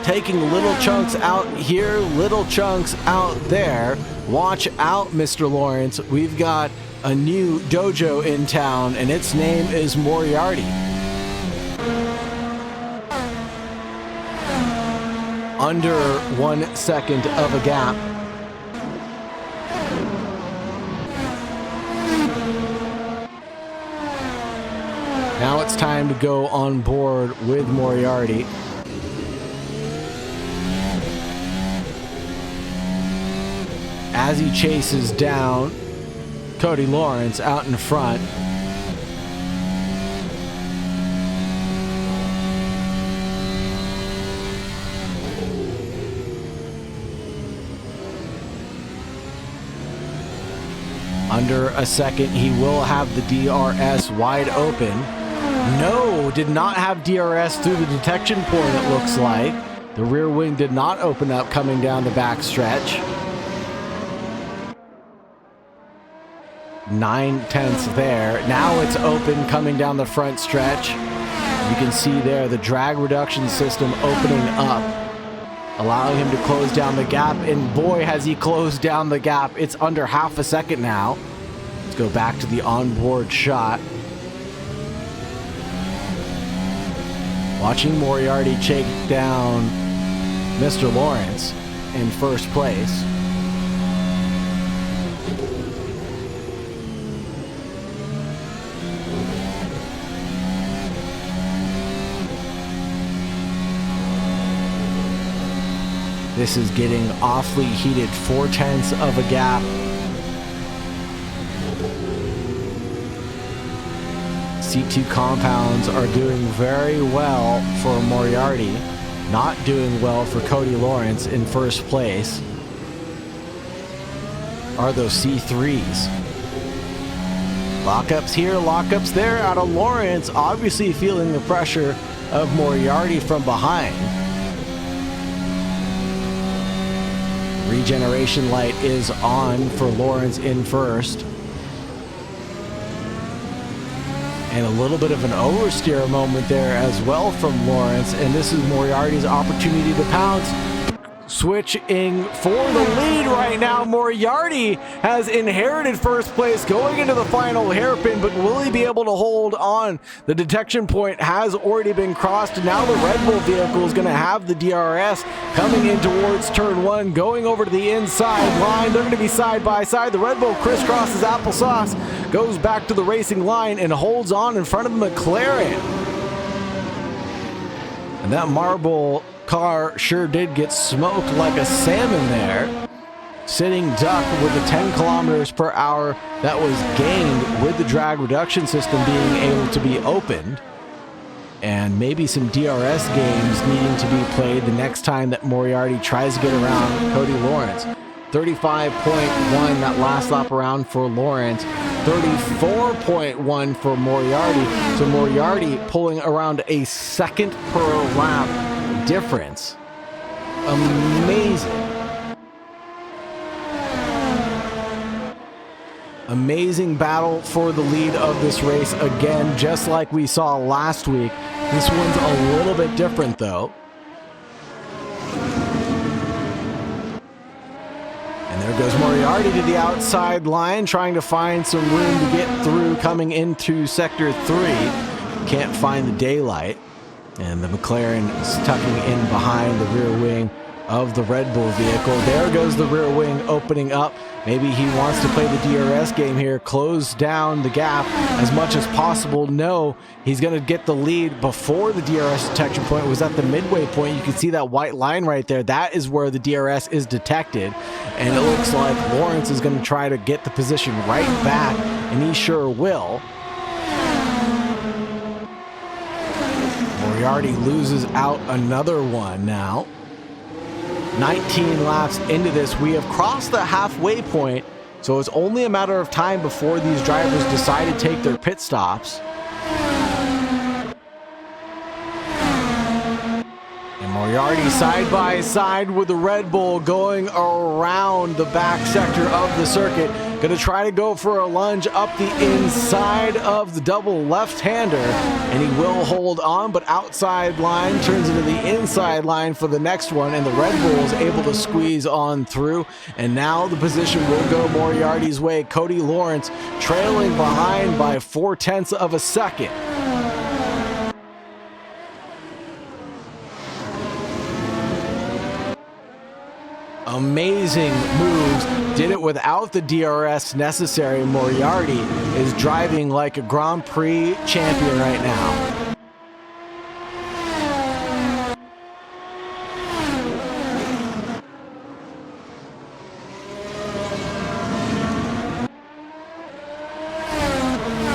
taking little chunks out here, little chunks out there. Watch out, Mr. Lawrence. We've got a new dojo in town, and its name is Moriarty. Under 1 second of a gap. Now it's time to go on board with Moriarty. As he chases down Cody Lawrence out in front. Under a second, he will have the DRS wide open. No, did not have DRS through the detection point, it looks like. The rear wing did not open up coming down the back stretch. 9/10 there. Now it's open coming down the front stretch. You can see there the drag reduction system opening up, allowing him to close down the gap. And boy, has he closed down the gap. It's under half a second now. Let's go back to the onboard shot. Watching Moriarty take down Mr. Lawrence in first place. This is getting awfully heated. 4/10 of a gap. C2 compounds are doing very well for Moriarty. Not doing well for Cody Lawrence in first place. Are those C3s. Lockups here, lockups there out of Lawrence. Obviously feeling the pressure of Moriarty from behind. Regeneration light is on for Lawrence in first. And a little bit of an oversteer moment there as well from Lawrence. And this is Moriarty's opportunity to pounce. switching for the lead right now. Moriarty has inherited first place going into the final hairpin, but will he be able to hold on? The detection point has already been crossed. Now the Red Bull vehicle is going to have the DRS coming in towards turn one, going over to the inside line. They're going to be side by side. The Red Bull crisscrosses applesauce, goes back to the racing line and holds on in front of the McLaren. And that marble car sure did get smoked like a salmon there. Sitting duck with the 10 kilometers per hour that was gained with the drag reduction system being able to be opened. And maybe some DRS games needing to be played the next time that Moriarty tries to get around Cody Lawrence. 35.1 that last lap around for Lawrence. 34.1 for Moriarty. So Moriarty pulling around a second per lap difference. Amazing. Amazing battle for the lead of this race again, just like we saw last week. This one's a little bit different though. And there goes Moriarty to the outside line, trying to find some room to get through coming into sector 3. Can't find the daylight. And the McLaren is tucking in behind the rear wing of the Red Bull vehicle. There goes the rear wing opening up. Maybe he wants to play the DRS game here, close down the gap as much as possible. No, he's going to get the lead before the DRS detection point was at the midway point. You can see that white line right there. That is where the DRS is detected. And it looks like Lawrence is going to try to get the position right back, and he sure will. Moriarty loses out another one now. 19 laps into this, we have crossed the halfway point, so it's only a matter of time before these drivers decide to take their pit stops. And Moriarty side by side with the Red Bull going around the back sector of the circuit. Going to try to go for a lunge up the inside of the double left-hander, and he will hold on, but outside line turns into the inside line for the next one, and the Red Bull is able to squeeze on through, and now the position will go Moriarty's way. Cody Lawrence trailing behind by 0.4 of a second. Amazing moves, did it without the DRS necessary. Moriarty is driving like a Grand Prix champion right now.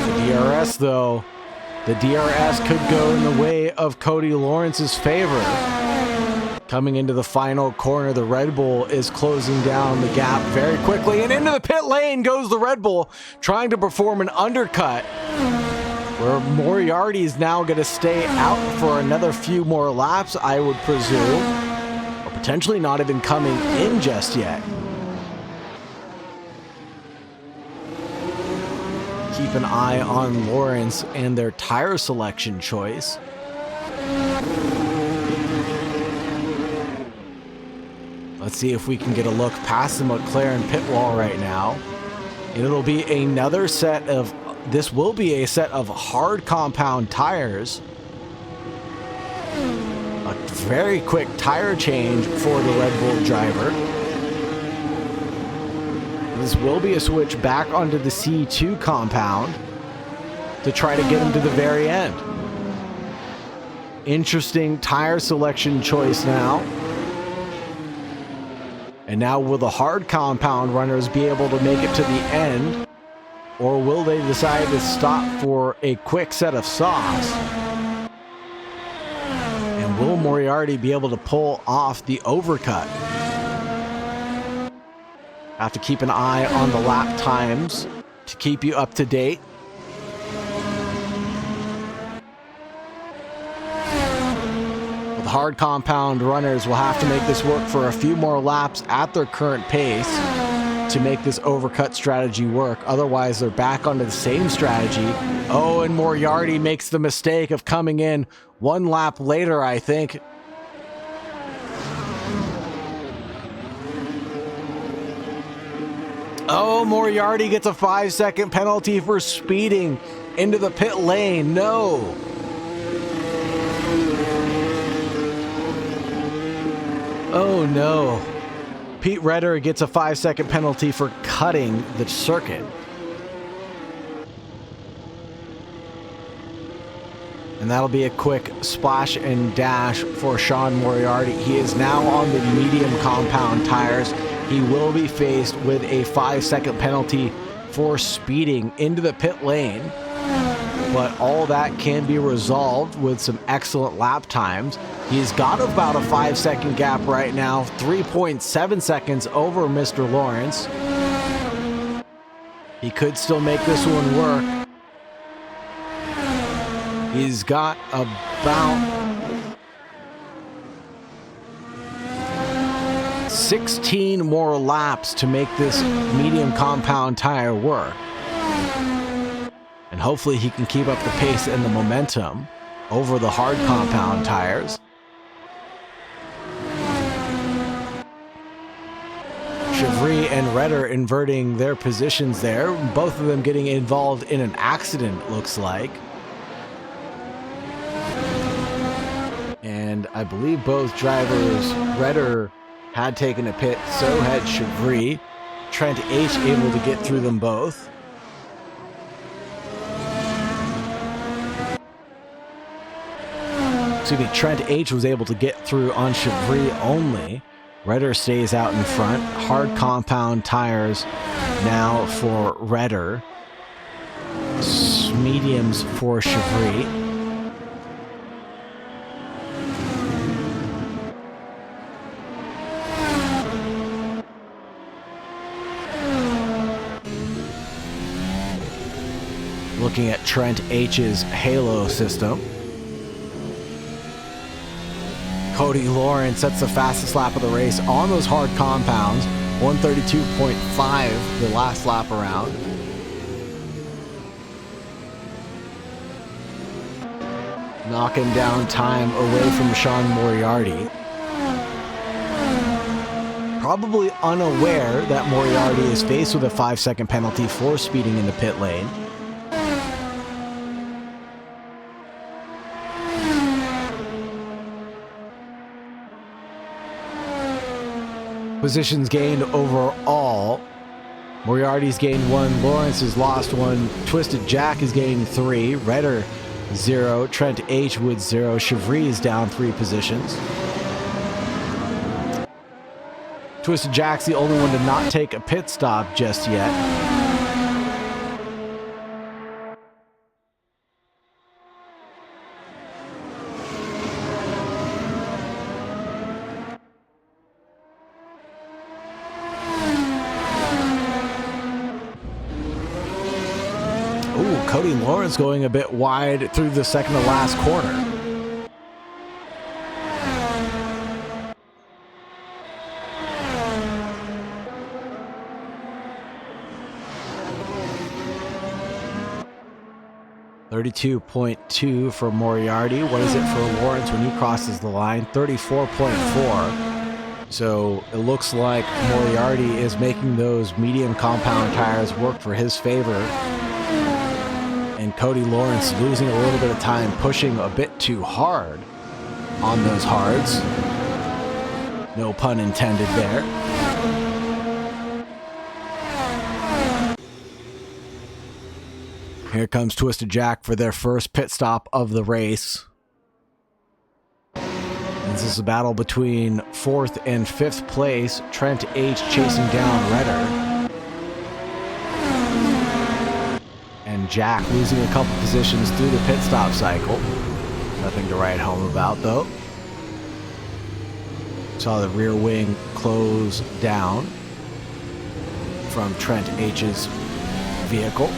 The DRS though, the DRS could go in the way of Cody Lawrence's favor. Coming into the final corner, the Red Bull is closing down the gap very quickly, and into the pit lane goes the Red Bull, trying to perform an undercut, where Moriarty is now going to stay out for another few more laps, I would presume, or potentially not even coming in just yet. Keep an eye on Lawrence and their tire selection choice. Let's see if we can get a look past the McLaren pit wall right now. And it'll be another set of, this will be a set of hard compound tires. A very quick tire change for the Red Bull driver. This will be a switch back onto the C2 compound to try to get him to the very end. Interesting tire selection choice now. And now will the hard compound runners be able to make it to the end? Or will they decide to stop for a quick set of softs? And will Moriarty be able to pull off the overcut? Have to keep an eye on the lap times to keep you up to date. Hard compound runners will have to make this work for a few more laps at their current pace to make this overcut strategy work. Otherwise, they're back onto the same strategy. Oh, and Moriarty makes the mistake of coming in one lap later, I think. Oh, Moriarty gets a 5-second penalty for speeding into the pit lane. No. Oh, no. Pete Redder gets a 5-second penalty for cutting the circuit. And that'll be a quick splash and dash for Sean Moriarty. He is now on the medium compound tires. He will be faced with a 5-second penalty for speeding into the pit lane. But all that can be resolved with some excellent lap times. He's got about a 5-second gap right now, 3.7 seconds over Mr. Lawrence. He could still make this one work. He's got about 16 more laps to make this medium compound tire work. And hopefully he can keep up the pace and the momentum over the hard compound tires. Chevry and Redder inverting their positions there. Both of them getting involved in an accident, it looks like. And I believe both drivers, Redder had taken a pit, so had Chevry. Trent H able to get through them both. Excuse me, Trent H was able to get through on Chevry only. Redder stays out in front. Hard compound tires now for Redder. Mediums for Chevry. Looking at Trent H's Halo system. Cody Lawrence sets the fastest lap of the race on those hard compounds. 132.5 the last lap around. Knocking down time away from Sean Moriarty. Probably unaware that Moriarty is faced with a 5-second penalty for speeding in the pit lane. Positions gained overall. Moriarty's gained 1, Lawrence has lost 1, Twisted Jack is gaining 3, Redder 0, Trent H with 0, Chevry is down 3 positions. Twisted Jack's the only one to not take a pit stop just yet. Cody Lawrence going a bit wide through the second to last corner. .32 for Moriarty. What is it for Lawrence when he crosses the line? 34.4. So it looks like Moriarty is making those medium compound tires work for his favor. And Cody Lawrence losing a little bit of time, pushing a bit too hard on those hards. No pun intended there. Here comes Twisted Jack for their first pit stop of the race. This is a battle between 4th and 5th place. Trent H chasing down Redder. And Jack losing a couple positions through the pit stop cycle. Nothing to write home about, though. Saw the rear wing close down from Trent H's vehicle.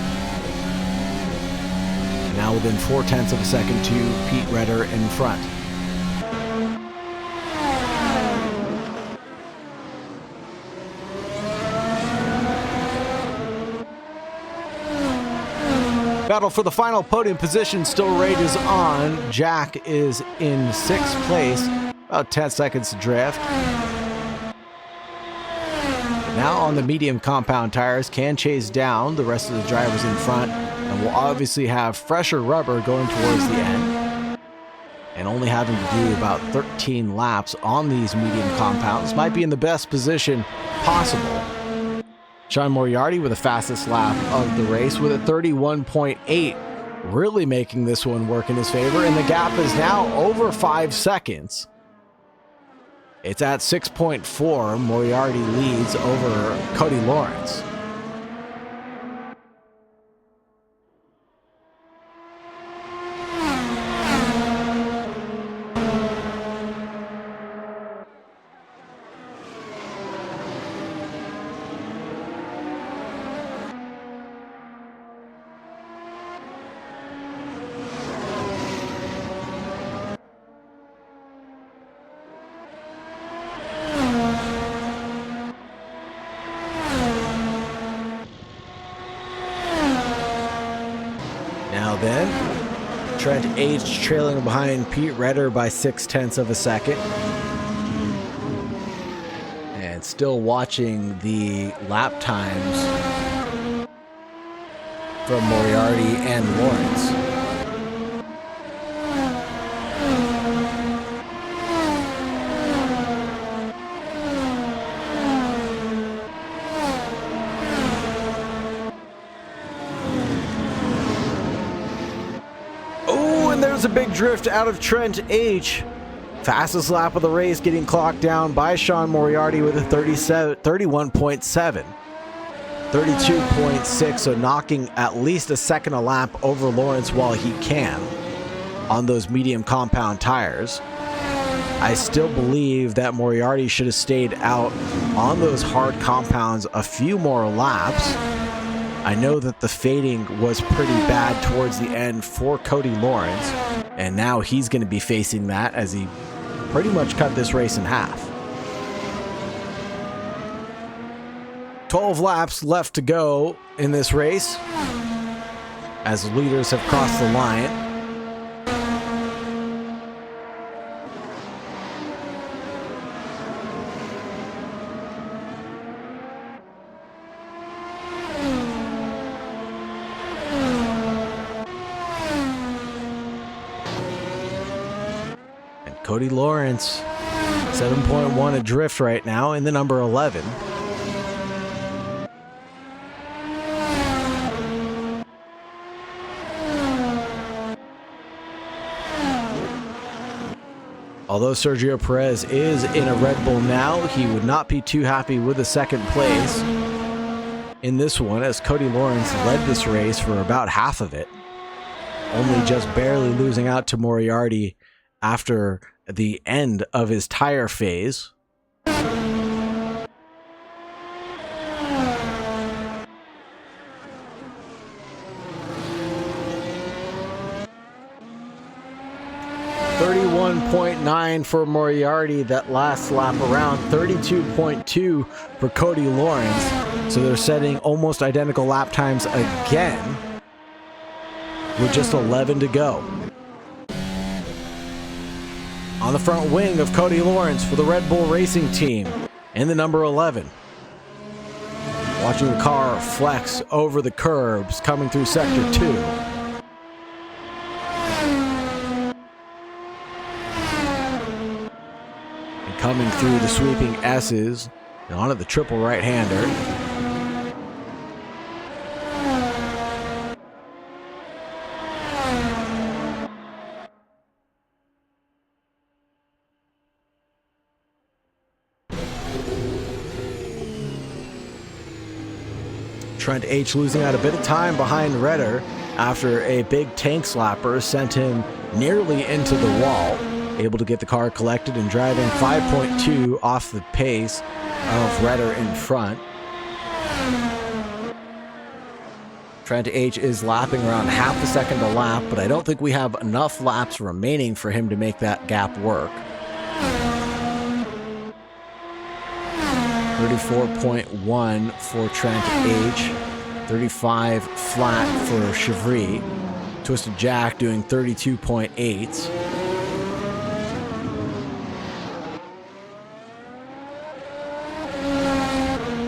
And now within 0.4 of a second to Pete Redder in front. Battle for the final podium position still rages on. Jack is in 6th place, about 10 seconds to drift. now on the medium compound tires, can chase down the rest of the drivers in front, and will obviously have fresher rubber going towards the end. And only having to do about 13 laps on these medium compounds, might be in the best position possible. Sean Moriarty with the fastest lap of the race with a 31.8, really making this one work in his favor, and the gap is now over 5 seconds. It's at 6.4. Moriarty leads over Cody Lawrence. Now then, Trent H trailing behind Pete Redder by 0.6 of a second. And still watching the lap times from Moriarty and Lawrence. There's a big drift out of Trent H. Fastest lap of the race getting clocked down by Sean Moriarty with a 31.7. 32.6, so knocking at least a second a lap over Lawrence while he can on those medium compound tires. I still believe that Moriarty should have stayed out on those hard compounds a few more laps. I know that the fading was pretty bad towards the end for Cody Lawrence, and now he's going to be facing that as he pretty much cut this race in half. 12 laps left to go in this race as the leaders have crossed the line. Cody Lawrence, 7.1 adrift right now in the number 11. Although Sergio Perez is in a Red Bull now, he would not be too happy with the second place in this one, as Cody Lawrence led this race for about half of it, only just barely losing out to Moriarty after the end of his tire phase. .9 for Moriarty that last lap around, 32.2 for Cody Lawrence. So they're setting almost identical lap times again with just 11 to go. On the front wing of Cody Lawrence for the Red Bull Racing Team in the number 11. Watching the car flex over the curbs coming through Sector 2. And coming through the sweeping S's and onto the triple right-hander. Trent H losing out a bit of time behind Redder after a big tank slapper sent him nearly into the wall. Able to get the car collected and driving 5.2 off the pace of Redder in front. Trent H is lapping around half a second a lap, but I don't think we have enough laps remaining for him to make that gap work. 34.1 for Trent H, 35 flat for Chevry. Twisted Jack doing 32.8.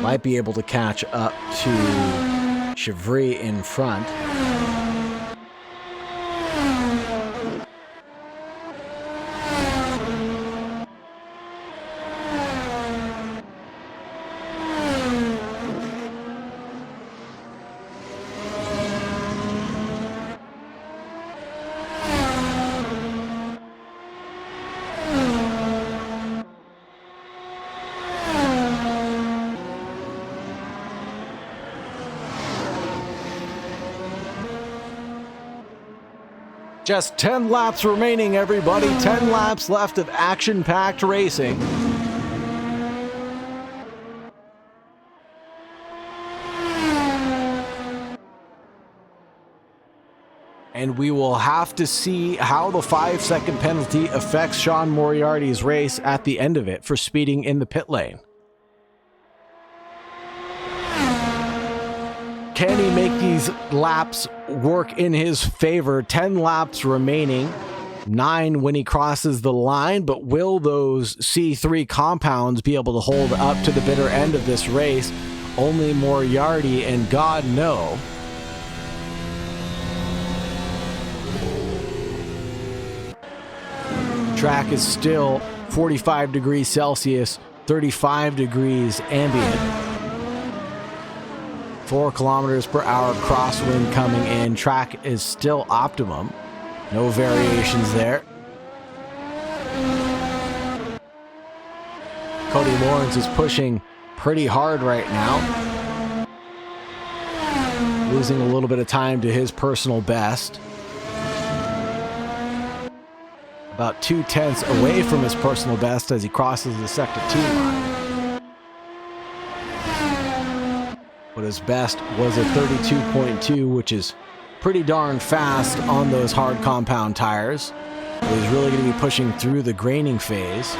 Might be able to catch up to Chevry in front. Just 10 laps remaining, everybody. 10 laps left of action-packed racing. And we will have to see how the 5-second penalty affects Sean Moriarty's race at the end of it for speeding in the pit lane. Can he make these laps work in his favor? 10 laps remaining, 9 when he crosses the line, but will those C3 compounds be able to hold up to the bitter end of this race? Only Moriarty and God know. Track is still 45 degrees Celsius, 35 degrees ambient. 4 kilometers per hour crosswind coming in. Track is still optimum. No variations there. Cody Lawrence is pushing pretty hard right now. Losing a little bit of time to his personal best. About 2/10 away from his personal best as he crosses the sector 2 line. But his best was a 32.2, which is pretty darn fast on those hard compound tires. But he's really going to be pushing through the graining phase.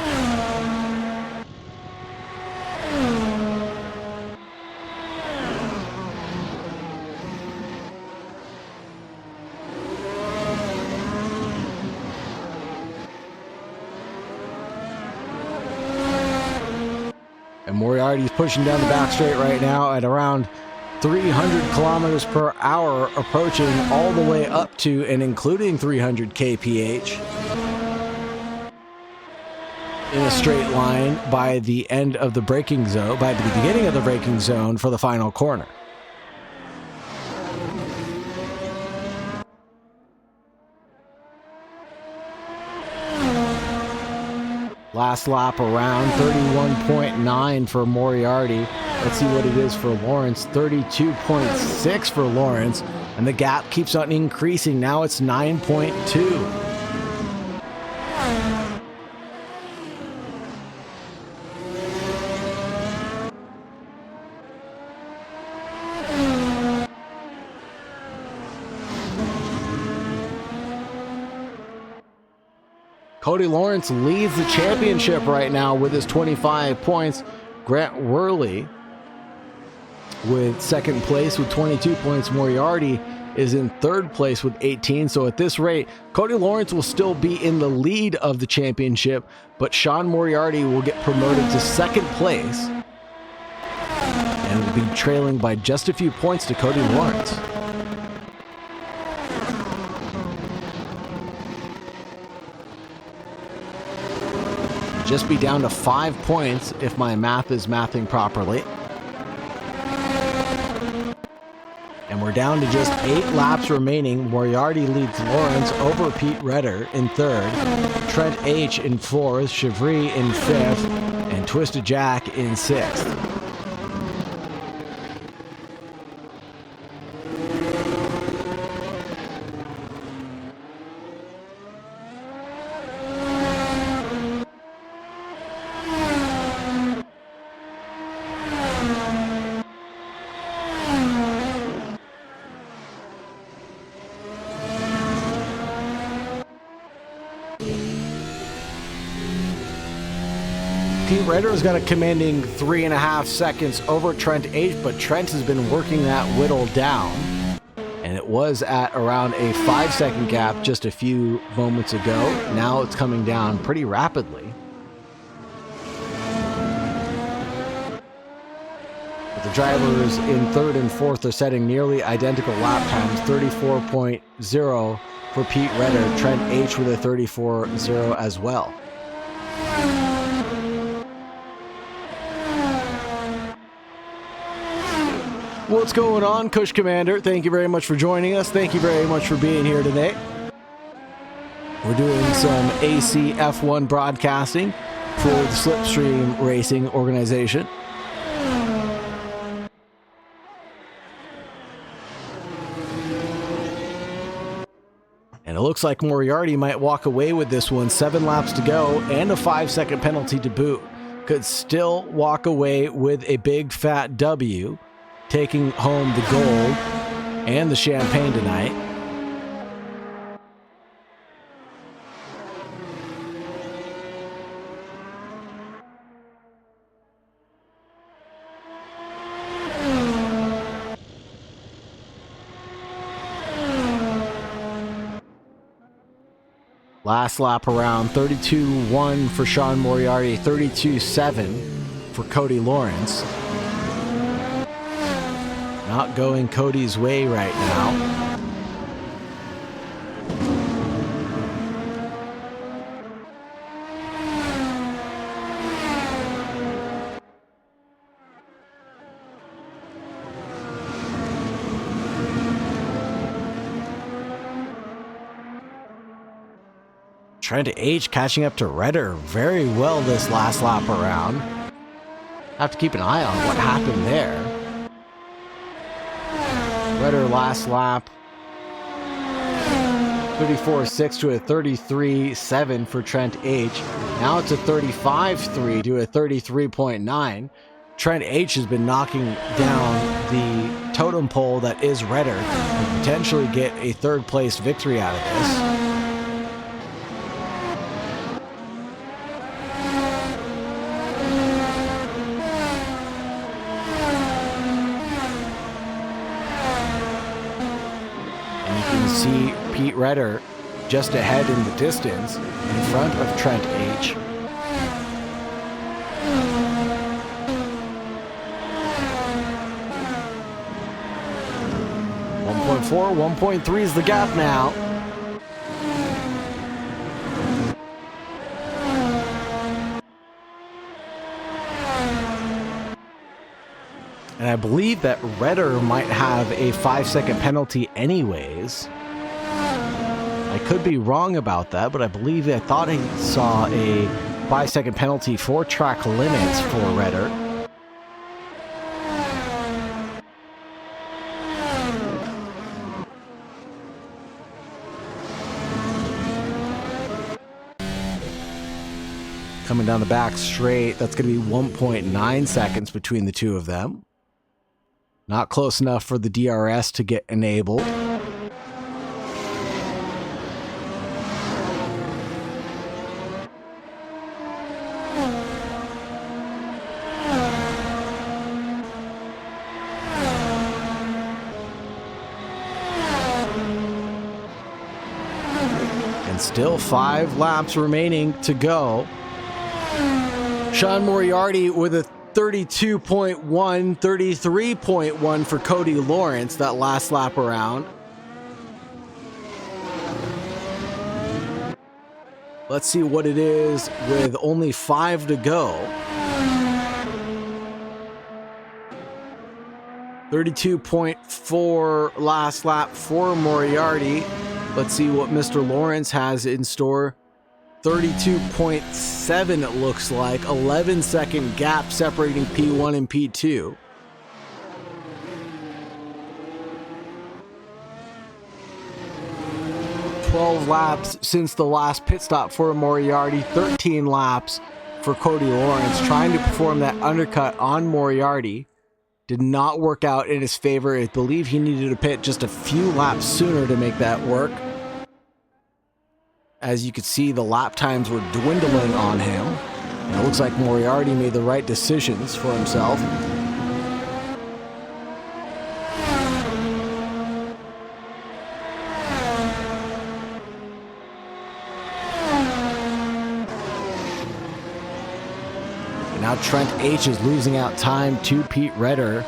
And Moriarty's pushing down the back straight right now at around 300 kilometers per hour, approaching all the way up to and including 300 kph in a straight line by the end of the braking zone, by the beginning of the braking zone for the final corner. Last lap around 31.9 for Moriarty. Let's see what it is for Lawrence. 32.6 for Lawrence. And the gap keeps on increasing. Now it's 9.2. Cody Lawrence leads the championship right now with his 25 points. Grant Worley with second place with 22 points. Moriarty is in third place with 18. So at this rate, Cody Lawrence will still be in the lead of the championship, but Sean Moriarty will get promoted to second place and will be trailing by just a few points to Cody Lawrence. Just be down to 5 points if my math is mathing properly. And we're down to just 8 laps remaining. Moriarty leads Lawrence over Pete Redder in third, Trent H in fourth, Chevry in fifth, and Twisted Jack in sixth. Pete Redder's got a commanding 3.5 seconds over Trent H, but Trent has been working that whittle down. And it was at around a 5-second gap just a few moments ago. Now it's coming down pretty rapidly. The drivers in third and fourth are setting nearly identical lap times, 34.0 for Pete Redder, Trent H with a 34.0 as well. What's going on, Kush Commander? Thank you very much for joining us. Thank you very much for being here today. We're doing some AC F1 broadcasting for the Slipstream Racing organization. And it looks like Moriarty might walk away with this one. 7 laps to go and a 5-second penalty to boot. Could still walk away with a big fat W, taking home the gold and the champagne tonight. Last lap around, 32.1 for Sean Moriarty, 32.7 for Cody Lawrence. Not going Cody's way right now. Trent H catching up to Redder very well this last lap around. Have to keep an eye on what happened there. Redder last lap, 34.6 to a 33.7 for Trent H. Now it's a 35.3 to a 33.9. Trent H has been knocking down the totem pole that is Redder and potentially get a third place victory out of this. See Pete Redder just ahead in the distance in front of Trent H. .4, 1.3 is the gap now. And I believe that Redder might have a 5-second penalty anyways. I could be wrong about that, but I thought I saw a 5-second penalty for track limits for Redder. Coming down the back straight, that's going to be 1.9 seconds between the two of them. Not close enough for the DRS to get enabled. And still 5 laps remaining to go. Sean Moriarty with a 32.1, 33.1 for Cody Lawrence that last lap around. Let's see what it is with only 5 to go. 32.4 last lap for Moriarty. Let's see what Mr. Lawrence has in store. 32.7 it looks like. 11-second gap separating P1 and P2. $12 laps since the last pit stop for Moriarty. 13 laps for Cody Lawrence, trying to perform that undercut on Moriarty. Did not work out in his favor. I believe he needed to pit just a few laps sooner to make that work. As you could see, the lap times were dwindling on him. And it looks like Moriarty made the right decisions for himself. And now Trent H is losing out time to Pete Redder.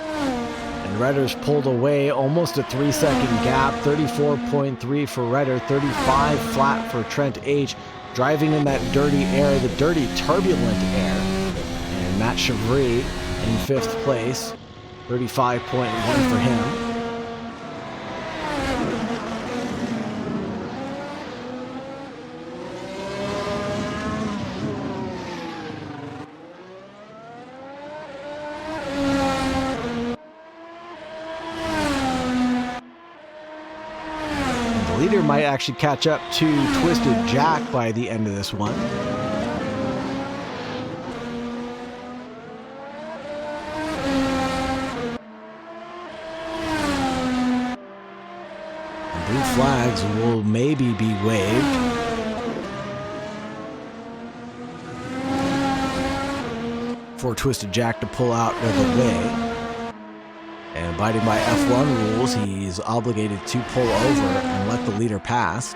Redder's pulled away, almost a 3-second gap. 34.3 for Redder, 35 flat for Trent H. Driving in that dirty air, the dirty turbulent air. And Matt Chevry in 5th place, 35.1 for him. Leader might actually catch up to Twisted Jack by the end of this one. And blue flags will maybe be waved. For Twisted Jack to pull out of the way. And abiding by F1 rules, he's obligated to pull over and let the leader pass.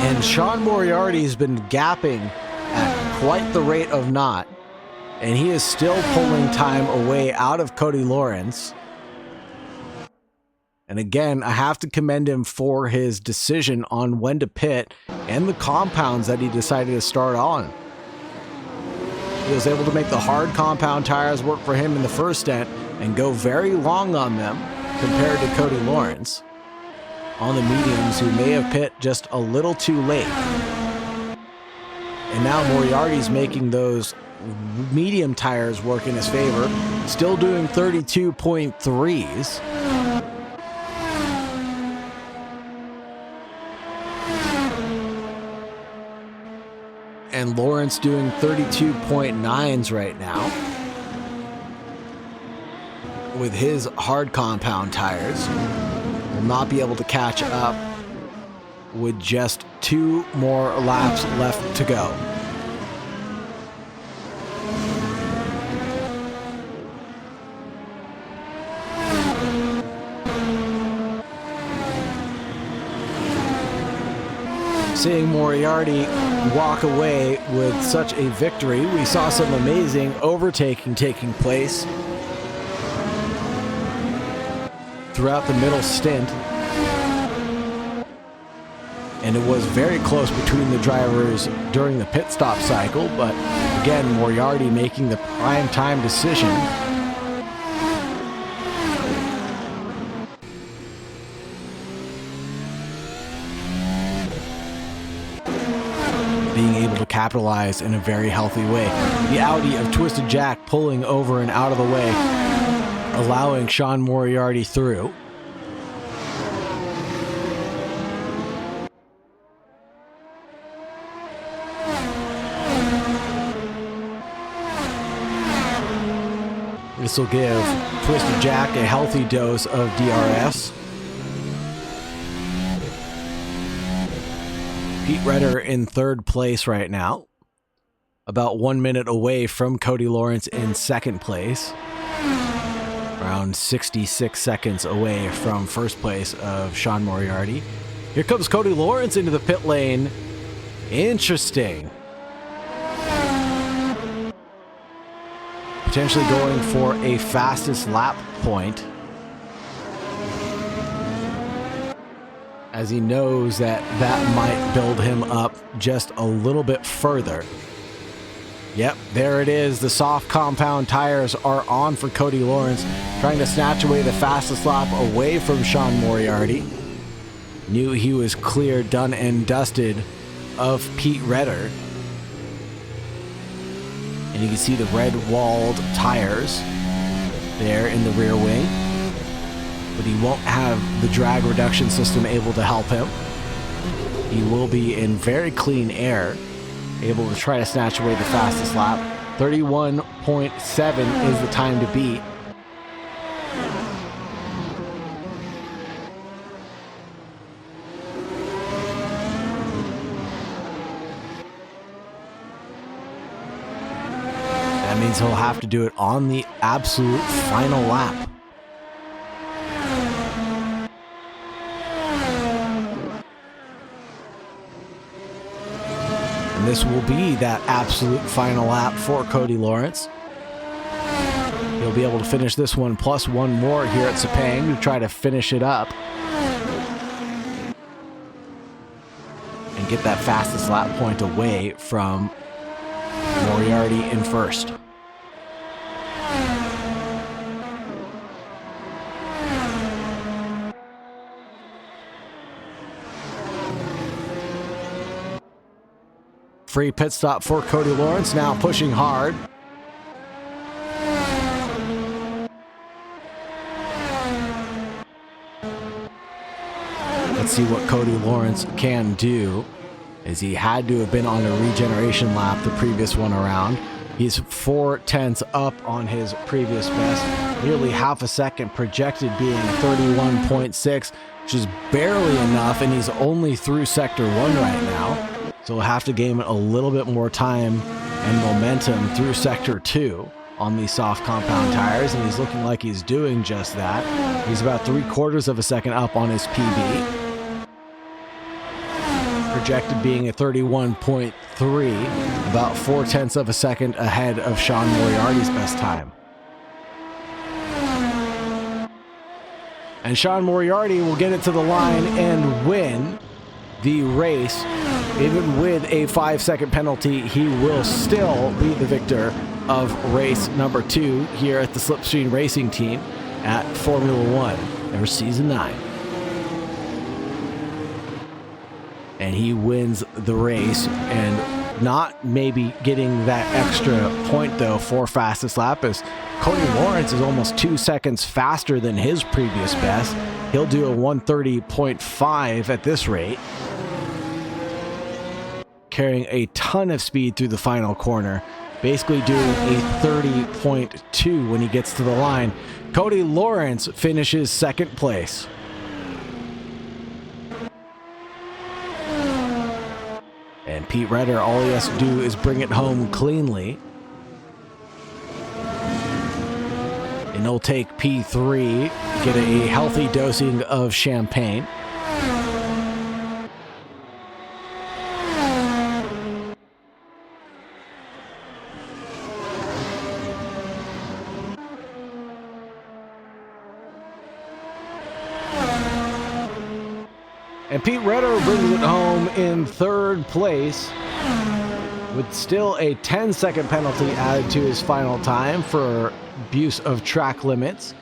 And Sean Moriarty has been gapping at quite the rate of knot, and he is still pulling time away out of Cody Lawrence. And again, I have to commend him for his decision on when to pit and the compounds that he decided to start on. He was able to make the hard compound tires work for him in the first stint and go very long on them compared to Cody Lawrence on the mediums, who may have pit just a little too late. And now Moriarty's making those medium tires work in his favor, still doing 32.3s. And Lawrence doing 32.9s right now with his hard compound tires. Will not be able to catch up with just 2 more laps left to go. Seeing Moriarty walk away with such a victory, we saw some amazing overtaking taking place throughout the middle stint, and it was very close between the drivers during the pit stop cycle, but again, Moriarty making the prime time decision. Being able to capitalize in a very healthy way. The Audi of Twisted Jack pulling over and out of the way, allowing Sean Moriarty through. This will give Twisted Jack a healthy dose of DRS. Pete Redder in 3rd place right now, about 1 minute away from Cody Lawrence in 2nd place. Around 66 seconds away from 1st place of Sean Moriarty. Here comes Cody Lawrence into the pit lane. Interesting. Potentially going for a fastest lap point, as he knows that that might build him up just a little bit further. Yep, there it is. The soft compound tires are on for Cody Lawrence, trying to snatch away the fastest lap away from Sean Moriarty. Knew he was clear, done and dusted of Pete Redder. And you can see the red walled tires there in the rear wing. But he won't have the drag reduction system able to help him. He will be in very clean air, able to try to snatch away the fastest lap. 31.7 is the time to beat. he'll have to do it on the absolute final lap. And this will be that absolute final lap for Cody Lawrence. He'll be able to finish this one plus one more here at Sepang to try to finish it up and get that fastest lap point away from Moriarty in first. Free pit stop for Cody Lawrence, now pushing hard. Let's see what Cody Lawrence can do, as he had to have been on a regeneration lap the previous one around. He's 4/10 up on his previous best, nearly half a second, projected being 31.6, which is barely enough, and he's only through Sector 1 right now. So we'll have to gain a little bit more time and momentum through Sector 2 on these soft compound tires, and he's looking like he's doing just that. He's about 3/4 of a second up on his PB. Projected being a 31.3, about 4/10 of a second ahead of Sean Moriarty's best time. And Sean Moriarty will get it to the line and win the race. Even with a 5-second penalty, he will still be the victor of race number 2 here at the Slipstream Racing Team at Formula 1 or Season 9. And he wins the race, and not maybe getting that extra point though for fastest lap, as Cody Lawrence is almost 2 seconds faster than his previous best. He'll do a 1:30.5 at this rate, carrying a ton of speed through the final corner, basically doing a 30.2 when he gets to the line. Cody Lawrence finishes second place. And Pete Redder, all he has to do is bring it home cleanly. And he'll take P3, get a healthy dosing of champagne. And Pete Redder brings it home in third place with still a 10-second penalty added to his final time for abuse of track limits.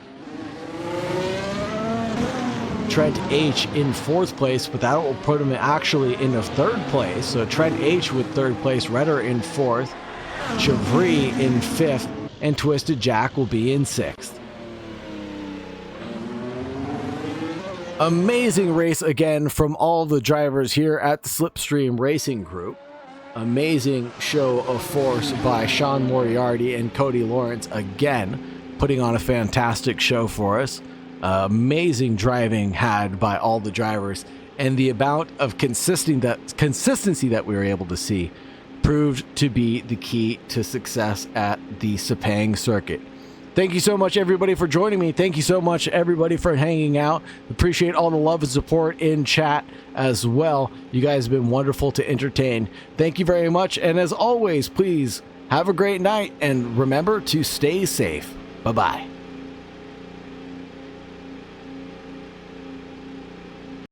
Trent H in fourth place, but that will put him actually in the third place. So Trent H with third place, Redder in fourth, Chavry in fifth, and Twisted Jack will be in sixth. Amazing race again from all the drivers here at the Slipstream Racing Group. Amazing show of force by Sean Moriarty and Cody Lawrence again, putting on a fantastic show for us. Amazing driving had by all the drivers, and the amount of consistency that we were able to see proved to be the key to success at the Sepang circuit. Thank you so much, everybody, for joining me. Thank you so much, everybody, for hanging out. Appreciate all the love and support in chat as well. You guys have been wonderful to entertain. Thank you very much. And as always, please have a great night and remember to stay safe. Bye-bye.